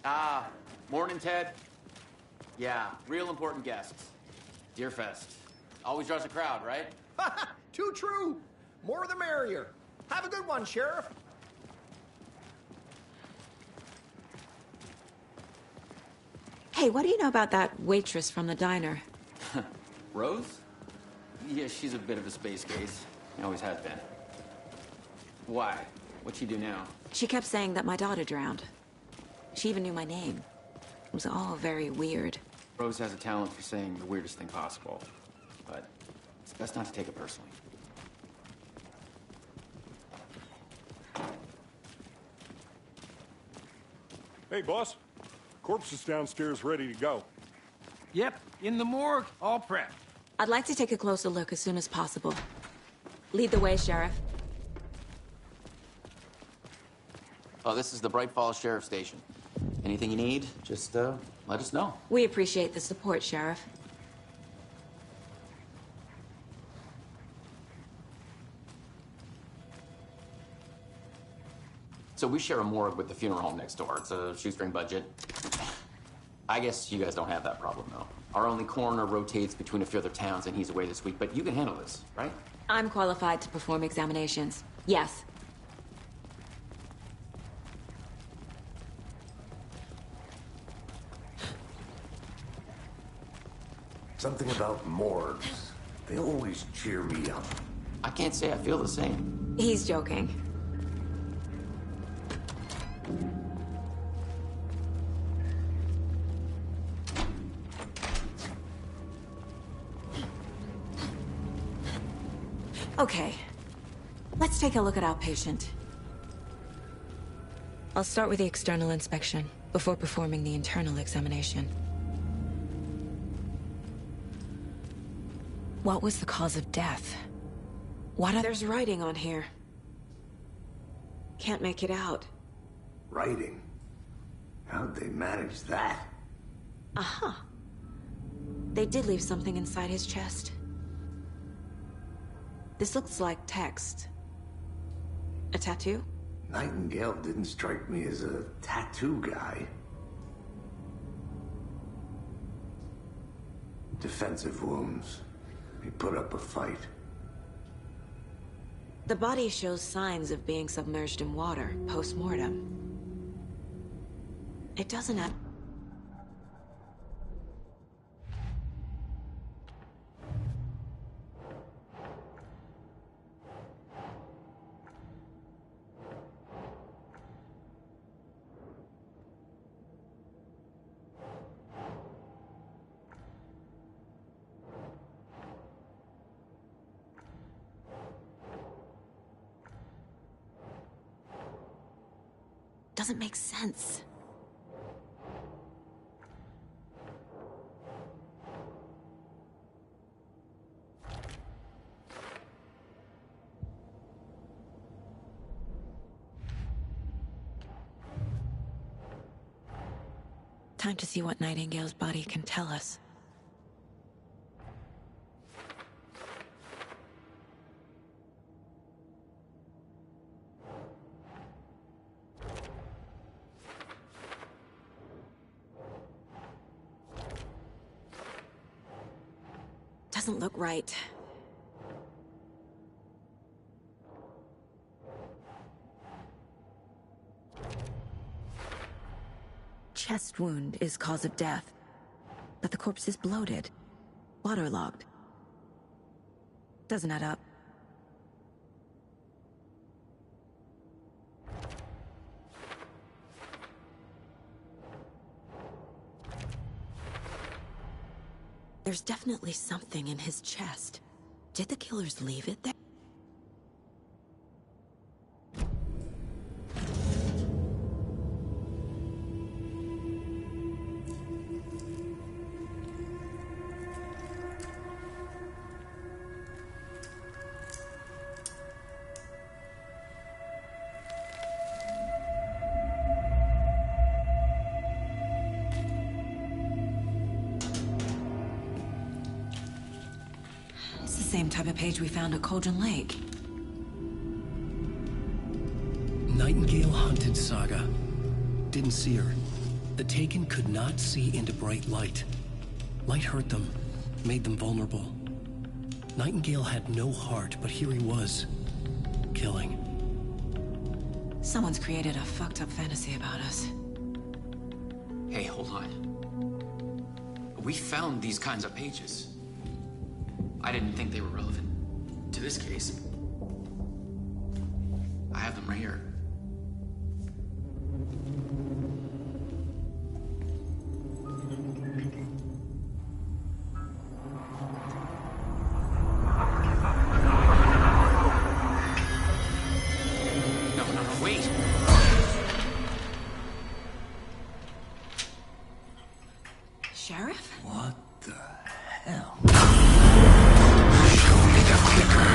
Ah, morning, Ted. Yeah, real important guests. Deerfest. Always draws a crowd, right? Too true. More the merrier. Have a good one, Sheriff. Hey, what do you know about that waitress from the diner? Rose? Yeah, she's a bit of a space case. Always has been. Why? What'd she do now? She kept saying that my daughter drowned. She even knew my name. It was all very weird. Rose has a talent for saying the weirdest thing possible. But it's best not to take it personally. Hey, boss. Corpse is downstairs ready to go. Yep, in the morgue, all prepped. I'd like to take a closer look as soon as possible. Lead the way, Sheriff. Oh, this is the Bright Falls Sheriff Station. Anything you need, just let us know. We appreciate the support, Sheriff. So we share a morgue with the funeral home next door. It's a shoestring budget. I guess you guys don't have that problem, though. Our only coroner rotates between a few other towns, and he's away this week, but you can handle this, right? I'm qualified to perform examinations. Yes. Something about morgues. They always cheer me up. I can't say I feel the same. He's joking. Okay. Let's take a look at our patient. I'll start with the external inspection before performing the internal examination. What was the cause of death? There's writing on here. Can't make it out. Writing? How'd they manage that? Uh-huh. They did leave something inside his chest. This looks like text. A tattoo? Nightingale didn't strike me as a tattoo guy. Defensive wounds. He put up a fight. The body shows signs of being submerged in water, post-mortem. It doesn't have... doesn't make sense. Time to see what Nightingale's body can tell us. Doesn't look right. Chest wound is cause of death, but the corpse is bloated, waterlogged. Doesn't add up. There's definitely something in his chest. Did the killers leave it there? It's the same type of page we found at Cauldron Lake. Nightingale hunted Saga. Didn't see her. The Taken could not see into bright light. Light hurt them, made them vulnerable. Nightingale had no heart, but here he was, killing. Someone's created a fucked up fantasy about us. Hey, hold on. We found these kinds of pages. I didn't think they were relevant to this case. I have them right here. No, wait! Sheriff? What the hell? Show me the clicker.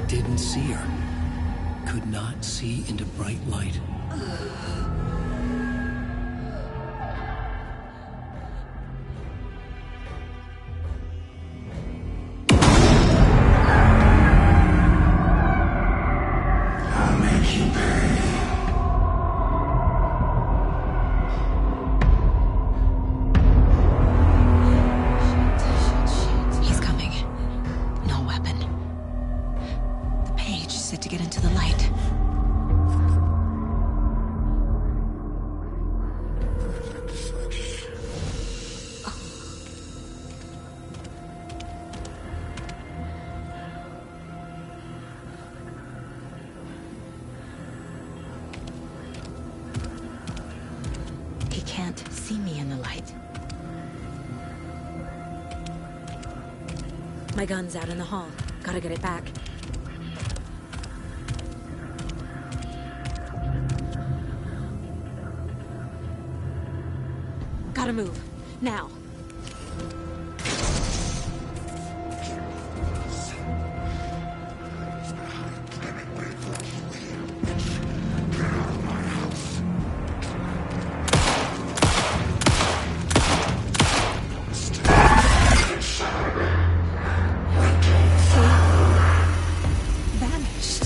Didn't see her. Could not see into bright light. I'll make you pay. He's coming. No weapon. The page said to get into the light. He can't see me in the light. My gun's out in the hall. Gotta get it back. Gotta move. Now. Vanished.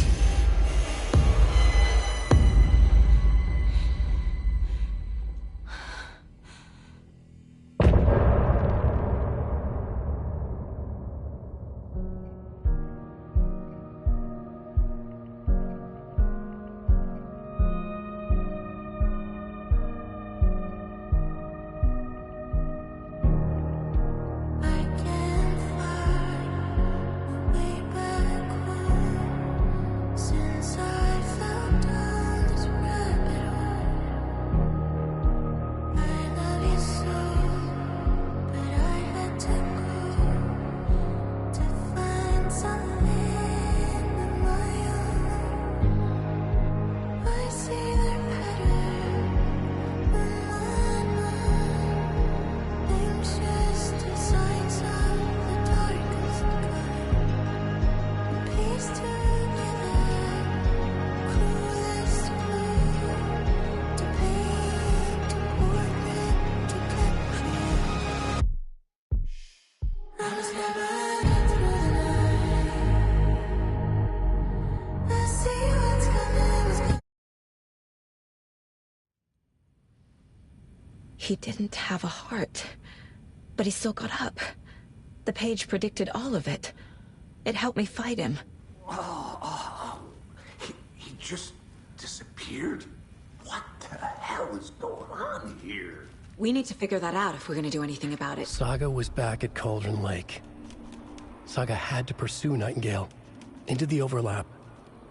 He didn't have a heart, but he still got up. The page predicted all of it. It helped me fight him. He just disappeared? What the hell is going on here? We need to figure that out if we're gonna do anything about it. Saga was back at Cauldron Lake. Saga had to pursue Nightingale. Into the overlap.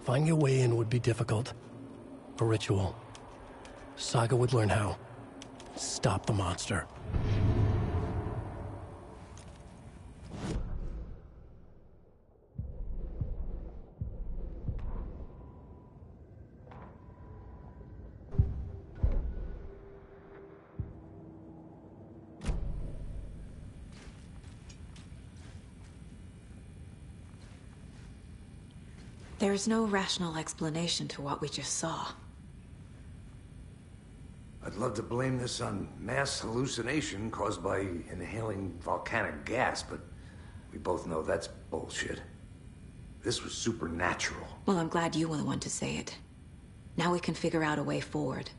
Finding a way in would be difficult. A ritual. Saga would learn how. Stop the monster. There's no rational explanation to what we just saw. I'd love to blame this on mass hallucination caused by inhaling volcanic gas, but we both know that's bullshit. This was supernatural. Well, I'm glad you were the one to say it. Now we can figure out a way forward.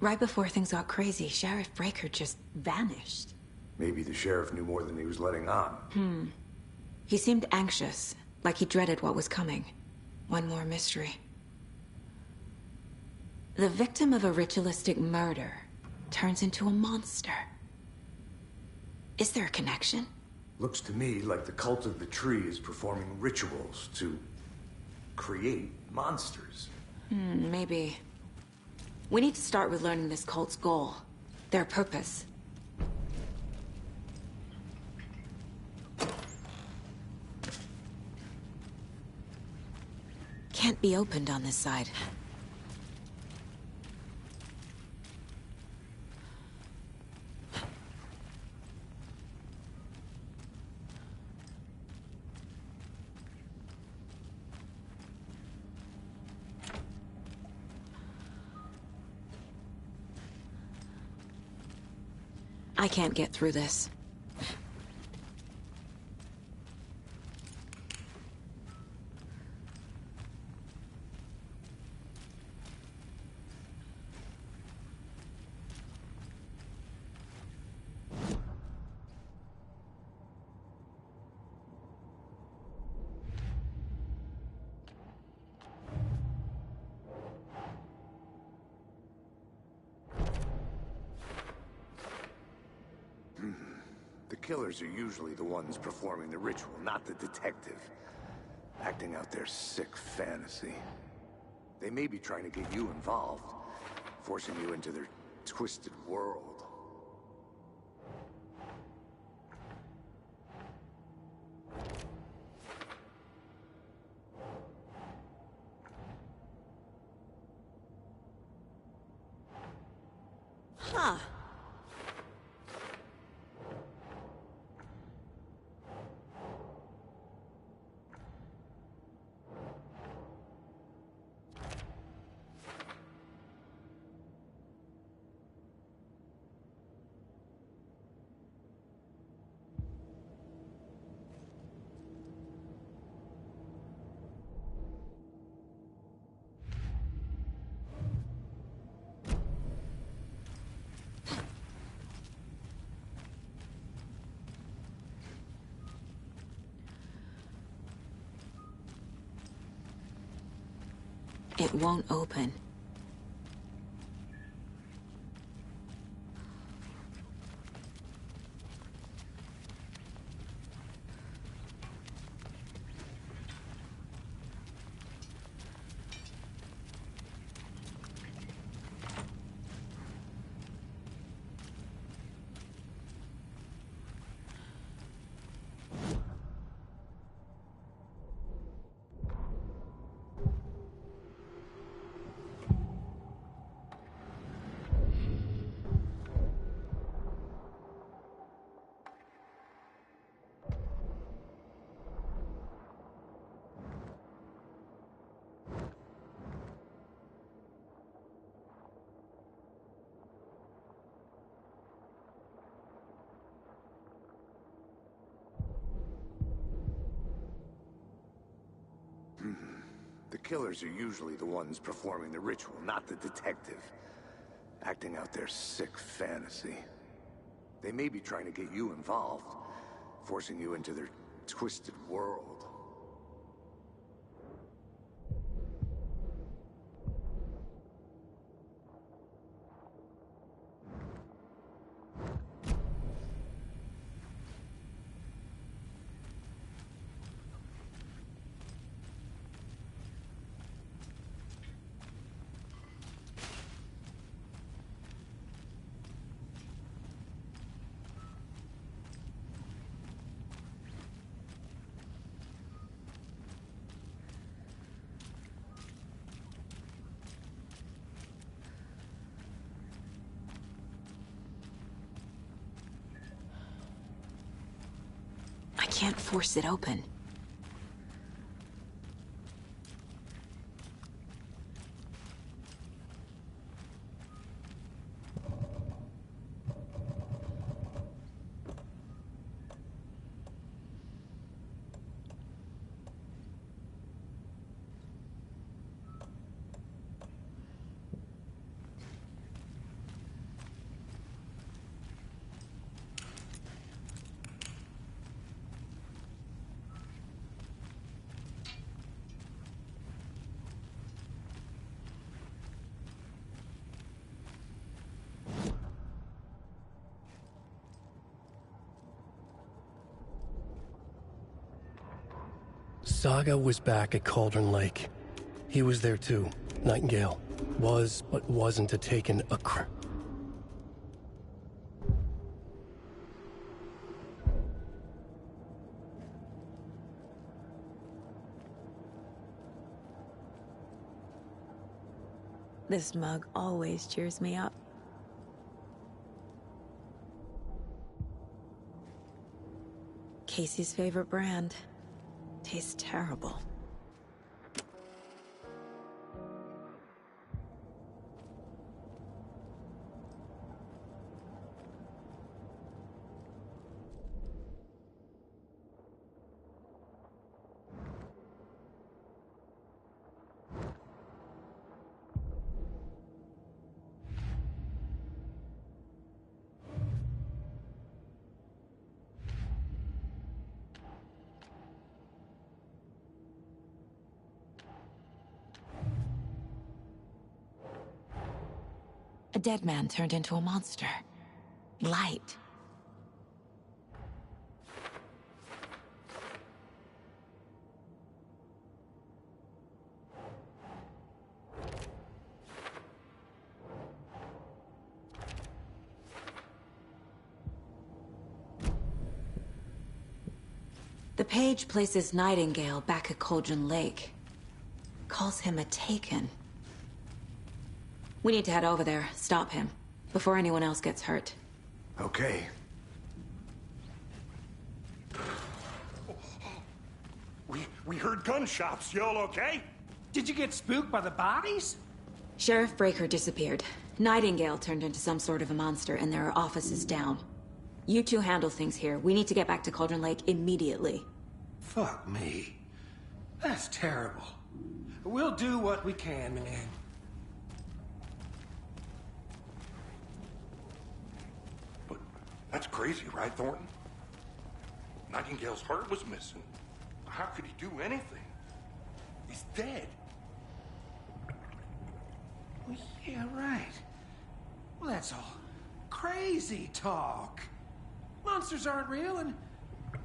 Right before things got crazy, Sheriff Breaker just vanished. Maybe the sheriff knew more than he was letting on. He seemed anxious, like he dreaded what was coming. One more mystery. The victim of a ritualistic murder turns into a monster. Is there a connection? Looks to me like the cult of the tree is performing rituals to create monsters. Maybe. We need to start with learning this cult's goal, their purpose. Can't be opened on this side. I can't get through this. The killers are usually the ones performing the ritual, not the detective. Acting out their sick fantasy. They may be trying to get you involved, forcing you into their twisted world. Huh. It won't open. killers are usually the ones performing the ritual, not the detective. Acting out their sick fantasy. They may be trying to get you involved, forcing you into their twisted world. I can't force it open. Saga was back at Cauldron Lake. He was there too. Nightingale. Was, but wasn't a taken This mug always cheers me up. Casey's favorite brand. Tastes terrible. A dead man turned into a monster. Light. The page places Nightingale back at Cauldron Lake. Calls him a Taken. We need to head over there, stop him, before anyone else gets hurt. Okay. We heard gunshots. Y'all okay? Did you get spooked by the bodies? Sheriff Breaker disappeared. Nightingale turned into some sort of a monster, and there are offices down. You two handle things here. We need to get back to Cauldron Lake immediately. Fuck me. That's terrible. We'll do what we can, man. That's crazy, right, Thornton? Nightingale's heart was missing. How could he do anything? He's dead. Well, yeah, right. Well, that's all crazy talk. Monsters aren't real, and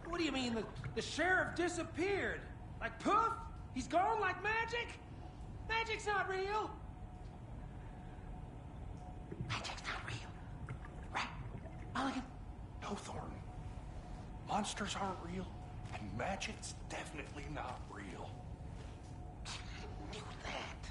what do you mean the sheriff disappeared? Like poof? He's gone like magic? Magic's not real. Magic's not real. Right, Mulligan? No, Thornton. Monsters aren't real, and magic's definitely not real. I knew that.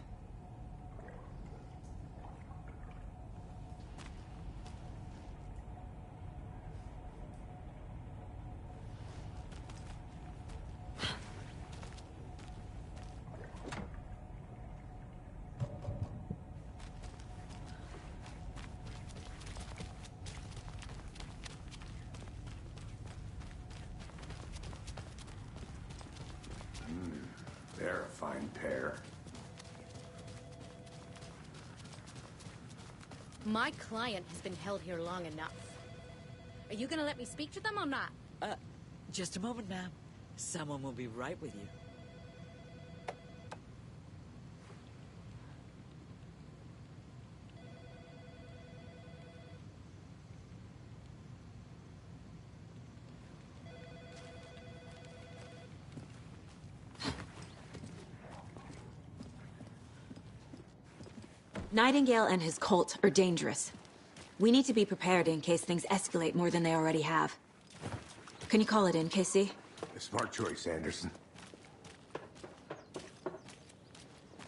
They're a fine pair. My client has been held here long enough. Are you gonna let me speak to them or not? Just a moment, ma'am. Someone will be right with you. Nightingale and his cult are dangerous. We need to be prepared in case things escalate more than they already have. Can you call it in, Casey? A smart choice, Anderson.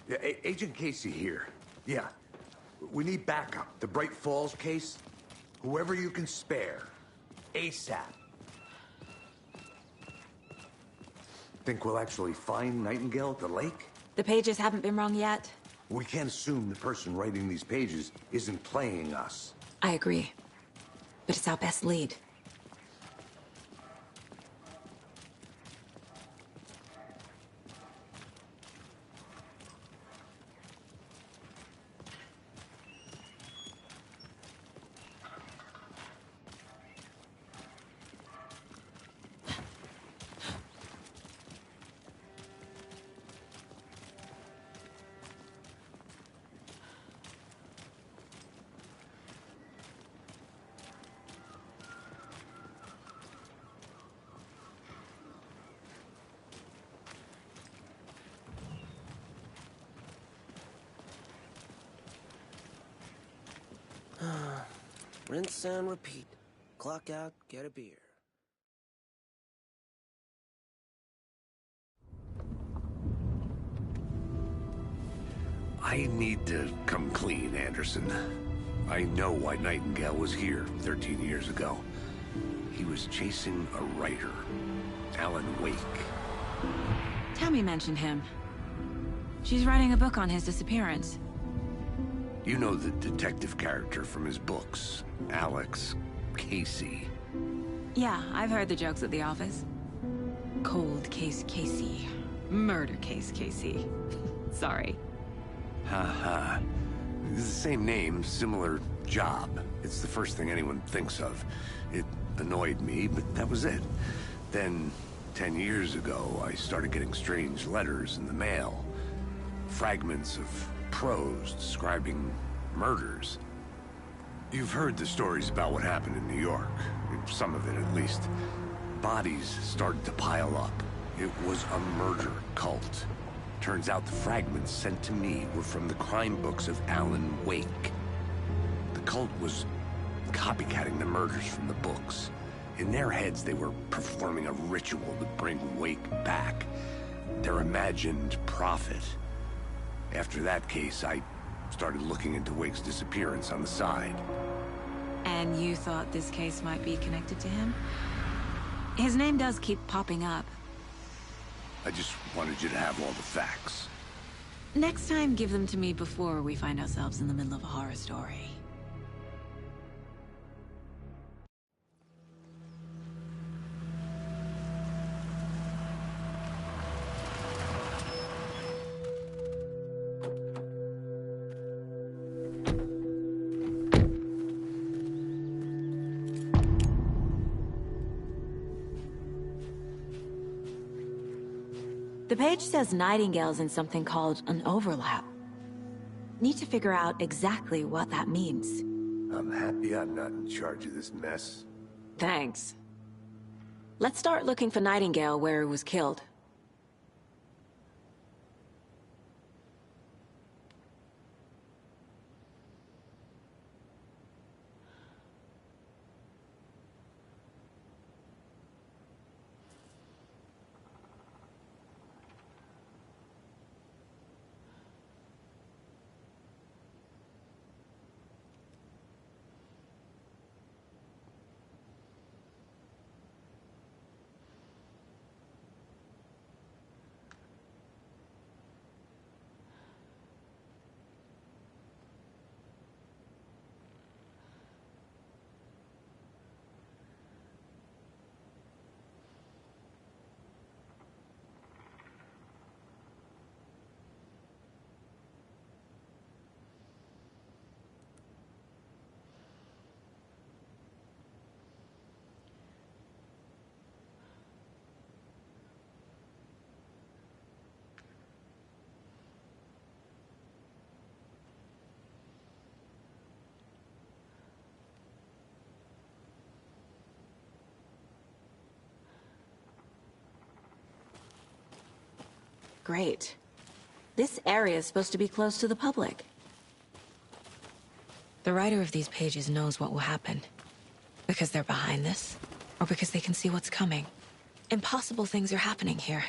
Yeah, Agent Casey here. Yeah. We need backup. The Bright Falls case? Whoever you can spare. ASAP. Think we'll actually find Nightingale at the lake? The pages haven't been wrong yet. We can't assume the person writing these pages isn't playing us. I agree. But it's our best lead. Rinse and repeat. Clock out, get a beer. I need to come clean, Anderson. I know why Nightingale was here 13 years ago. He was chasing a writer, Alan Wake. Tammy mentioned him. She's writing a book on his disappearance. You know the detective character from his books, Alex Casey. Yeah, I've heard the jokes at the office. Cold case Casey. Murder case Casey. Sorry. Haha. It's the same name, similar job. It's the first thing anyone thinks of. It annoyed me, but that was it. Then, 10 years ago, I started getting strange letters in the mail. Fragments of prose describing murders. You've heard the stories about what happened in New York. Some of it, at least. Bodies started to pile up. It was a murder cult. Turns out the fragments sent to me were from the crime books of Alan Wake. The cult was copycatting the murders from the books. In their heads, they were performing a ritual to bring Wake back. Their imagined prophet. After that case, I started looking into Wake's disappearance on the side. And you thought this case might be connected to him? His name does keep popping up. I just wanted you to have all the facts. Next time, give them to me before we find ourselves in the middle of a horror story. The page says Nightingale's in something called an overlap. Need to figure out exactly what that means. I'm happy I'm not in charge of this mess. Thanks. Let's start looking for Nightingale where he was killed. Great. This area is supposed to be closed to the public. The writer of these pages knows what will happen. Because they're behind this, or because they can see what's coming. Impossible things are happening here.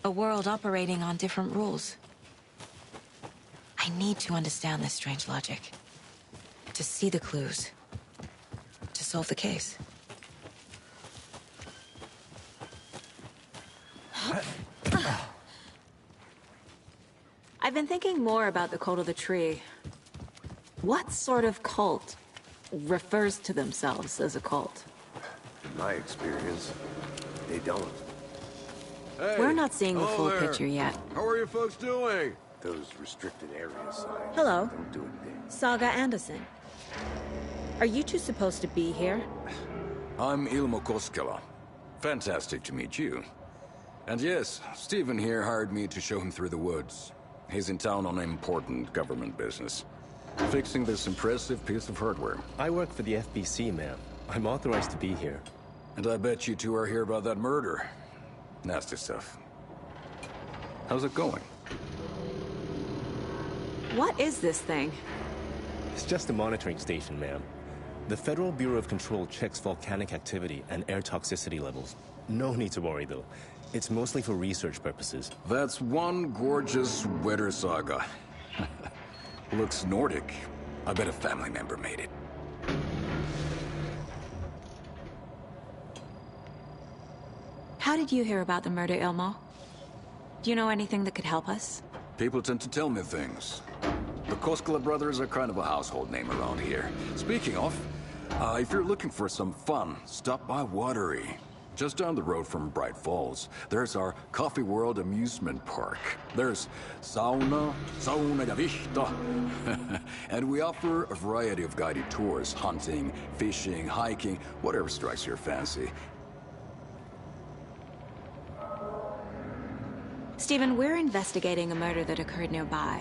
A world operating on different rules. I need to understand this strange logic. To see the clues. To solve the case. I've been thinking more about the Cult of the Tree. What sort of cult refers to themselves as a cult? In my experience, they don't. Hey, We're not seeing the full there. picture yet. How are you folks doing? Those restricted area signs. Hello. Don't do a thing. Saga Anderson. Are you two supposed to be here? I'm Ilmo Koskela. Fantastic to meet you. And yes, Stephen here hired me to show him through the woods. He's in town on important government business. Fixing this impressive piece of hardware. I work for the FBC, ma'am. I'm authorized to be here. And I bet you two are here about that murder. Nasty stuff. How's it going? What is this thing? It's just a monitoring station, ma'am. The Federal Bureau of Control checks volcanic activity and air toxicity levels. No need to worry, though. It's mostly for research purposes. That's one gorgeous weather saga. Looks Nordic. I bet a family member made it. How did you hear about the murder, Ilmo? Do you know anything that could help us? People tend to tell me things. The Koskela brothers are kind of a household name around here. Speaking of, if you're looking for some fun, stop by Watery. Just down the road from Bright Falls, there's our Coffee World amusement park. There's sauna ja vihta. And we offer a variety of guided tours, hunting, fishing, hiking, whatever strikes your fancy. Stephen, we're investigating a murder that occurred nearby.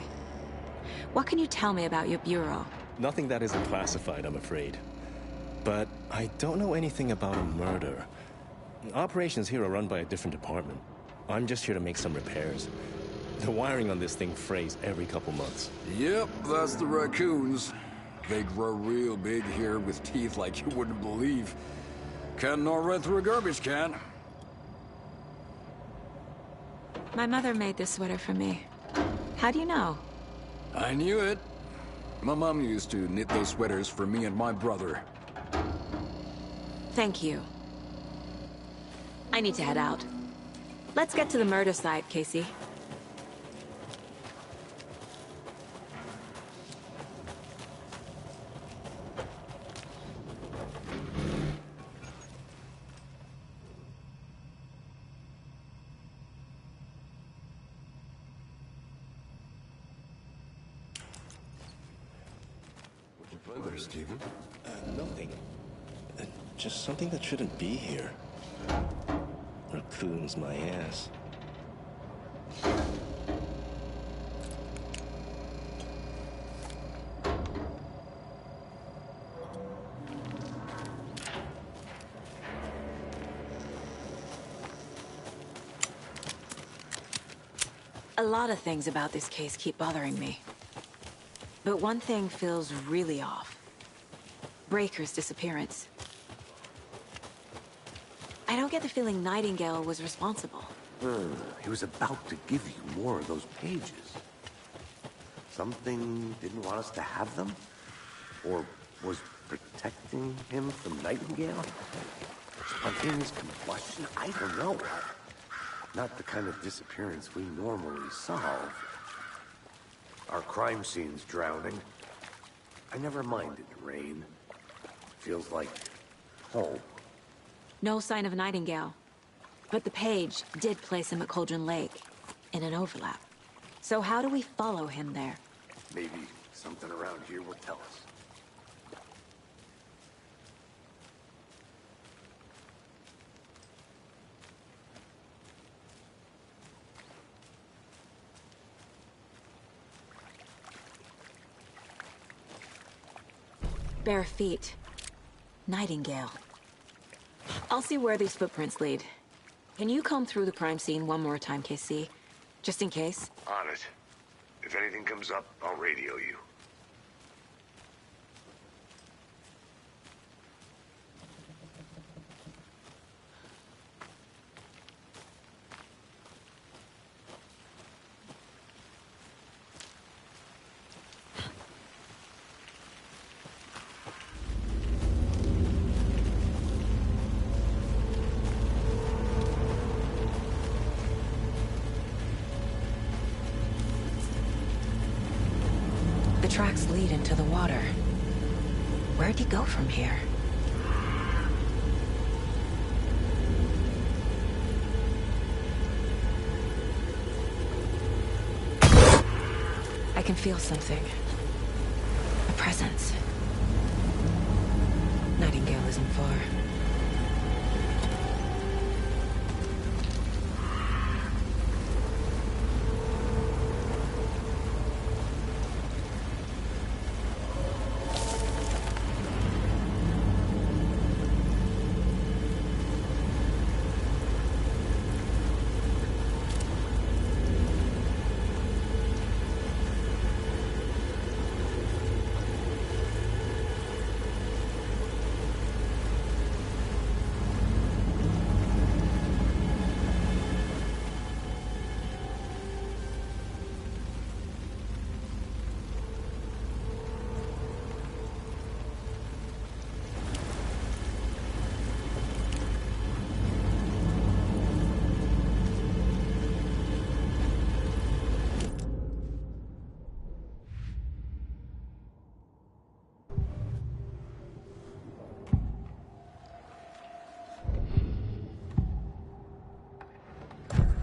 What can you tell me about your bureau? Nothing that isn't classified, I'm afraid. But I don't know anything about a murder. Operations here are run by a different department. I'm just here to make some repairs. The wiring on this thing frays every couple months. Yep, that's the raccoons. They grow real big here with teeth like you wouldn't believe. Can't gnaw right through a garbage can. My mother made this sweater for me. How do you know? I knew it. My mom used to knit those sweaters for me and my brother. Thank you. I need to head out. Let's get to the murder site, Casey. What'd you find there, Stephen? Nothing. Just something that shouldn't be here. Raccoons my ass. A lot of things about this case keep bothering me. But one thing feels really off. Breaker's disappearance. I don't get the feeling Nightingale was responsible. He was about to give you more of those pages. Something didn't want us to have them? Or was protecting him from Nightingale? Spontaneous combustion? I don't know. Not the kind of disappearance we normally solve. Our crime scene's drowning. I never minded rain. Feels like home. No sign of Nightingale. But the page did place him at Cauldron Lake, in an overlap. So how do we follow him there? Maybe something around here will tell us. Bare feet. Nightingale. I'll see where these footprints lead. Can you comb through the crime scene one more time, KC? just in case. On it. If anything comes up, I'll radio you. The tracks lead into the water. Where'd he go from here? I can feel something. A presence. Nightingale isn't far.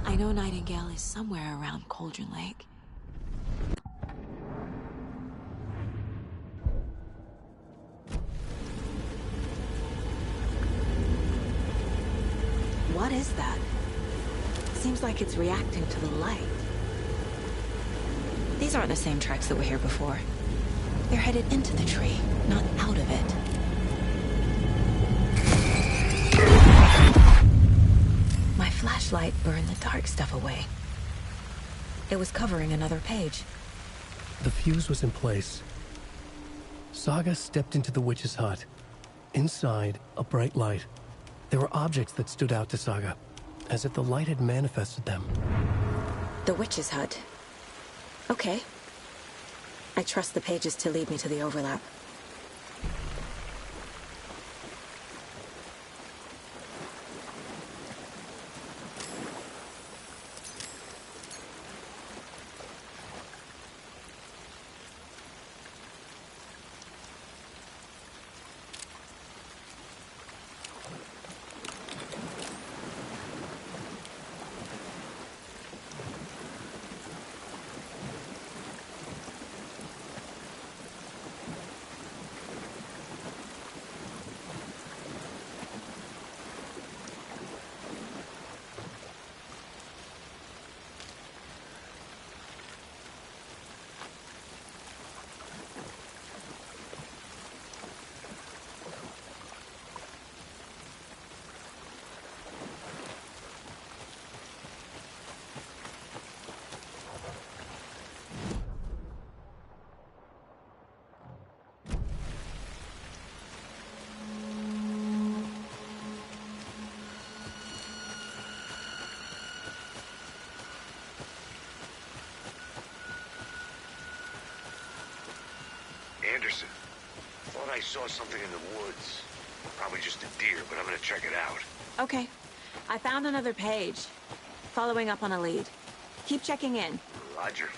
I know Nightingale is somewhere around Cauldron Lake. What is that? Seems like it's reacting to the light. These aren't the same tracks that were here before. They're headed into the tree, not out of it. My flashlight burned the dark stuff away. It was covering another page. The fuse was in place. Saga stepped into the witch's hut. Inside, a bright light. There were objects that stood out to Saga, as if the light had manifested them. The witch's hut. Okay. I trust the pages to lead me to the overlap. Anderson, thought I saw something in the woods. Probably just a deer, but I'm gonna check it out. Okay. I found another page. Following up on a lead. Keep checking in. Roger.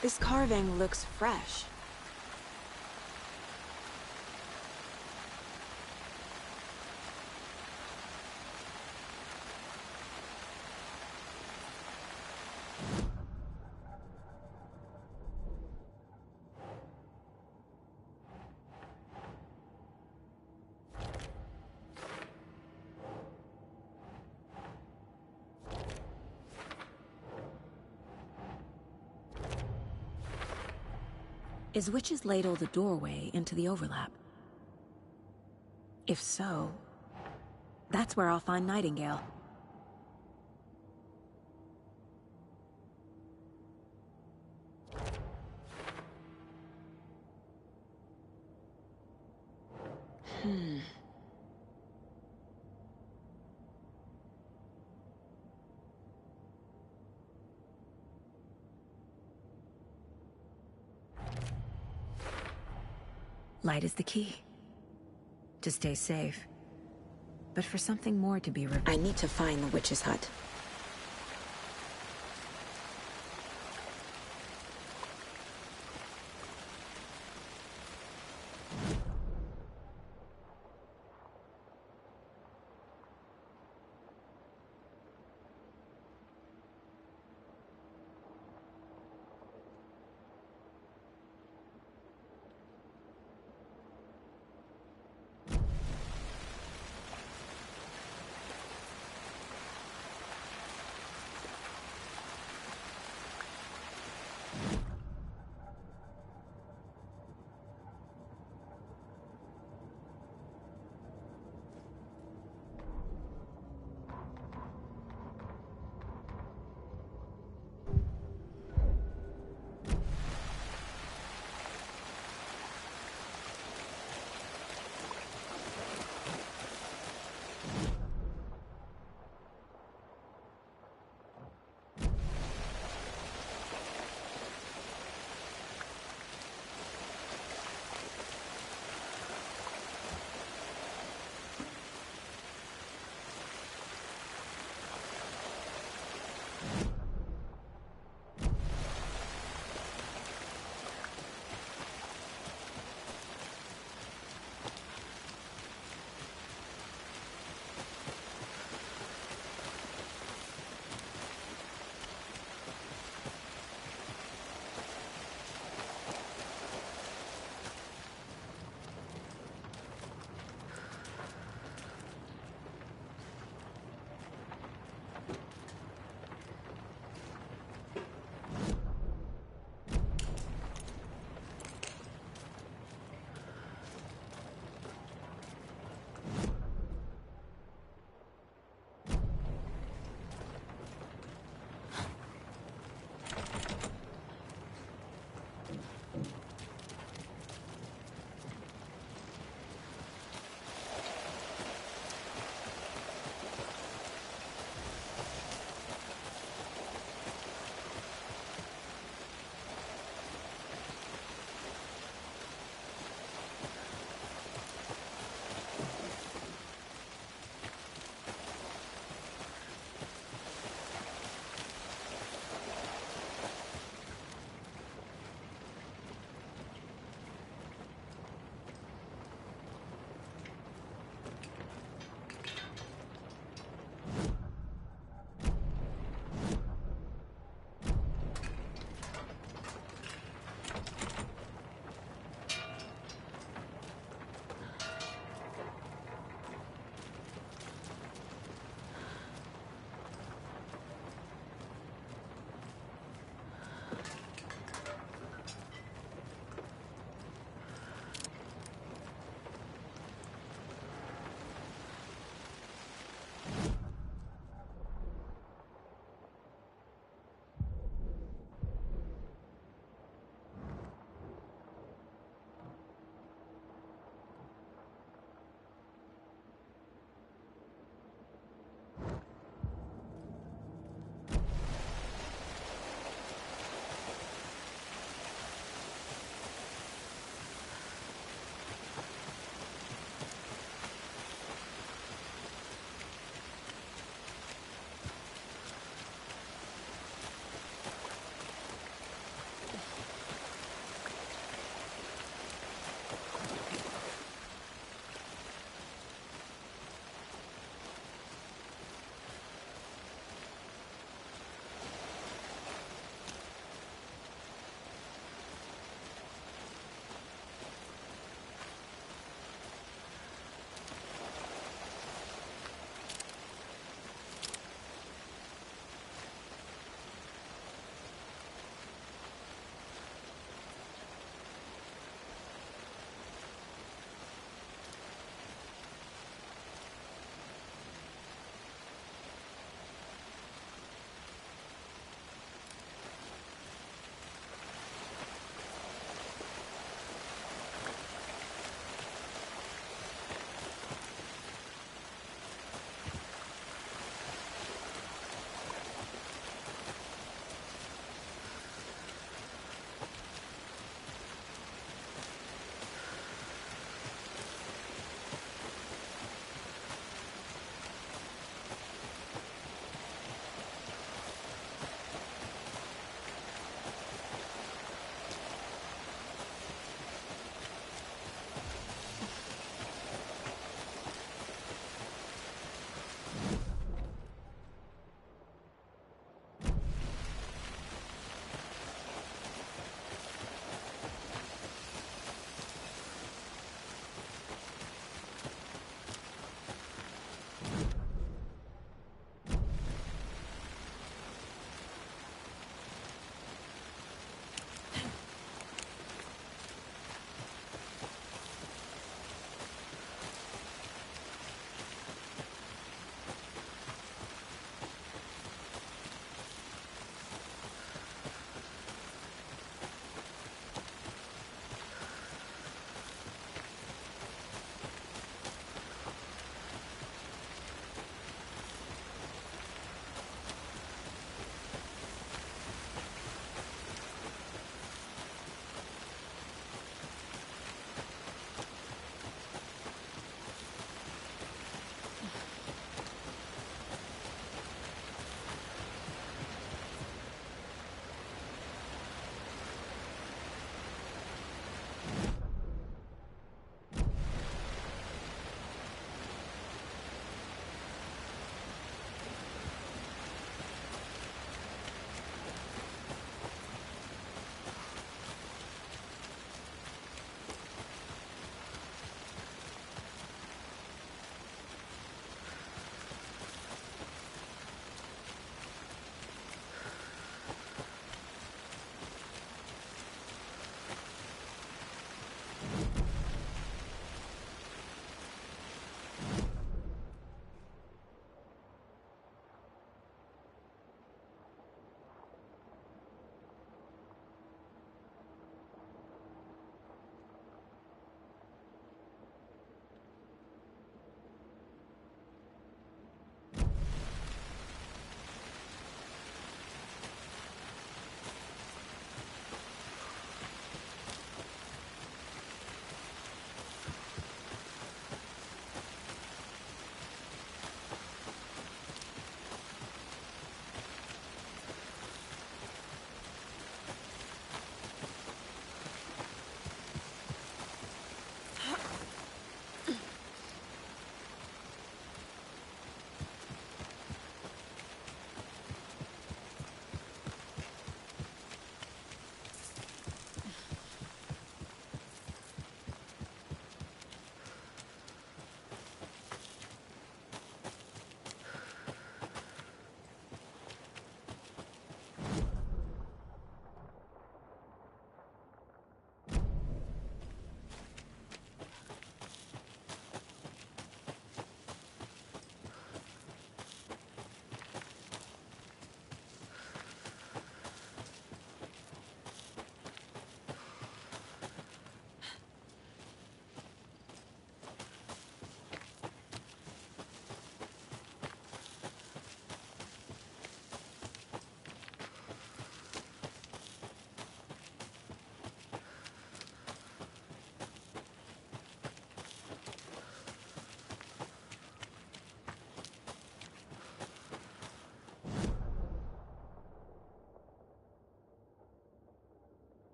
This carving looks fresh. Is Witch's Ladle the doorway into the overlap? If so, that's where I'll find Nightingale. Light is the key. To stay safe. But for something more to be revealed, I need to find the witch's hut.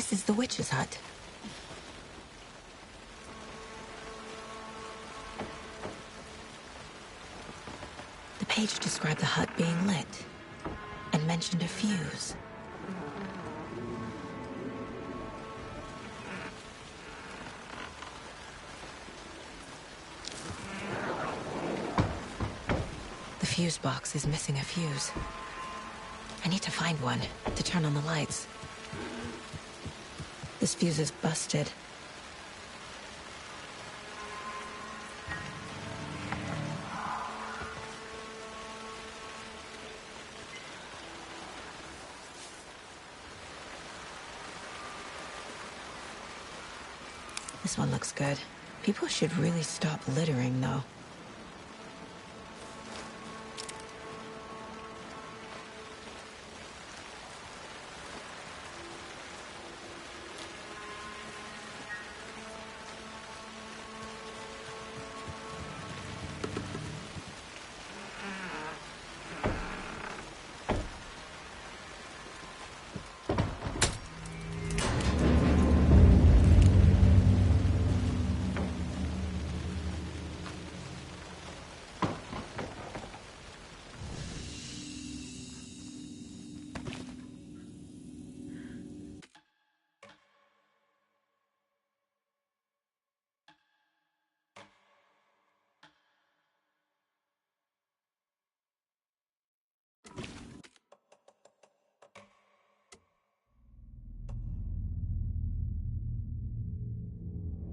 This is the witch's hut. The page described the hut being lit and mentioned a fuse. The fuse box is missing a fuse. I need to find one to turn on the lights. This fuse is busted. This one looks good. People should really stop littering, though.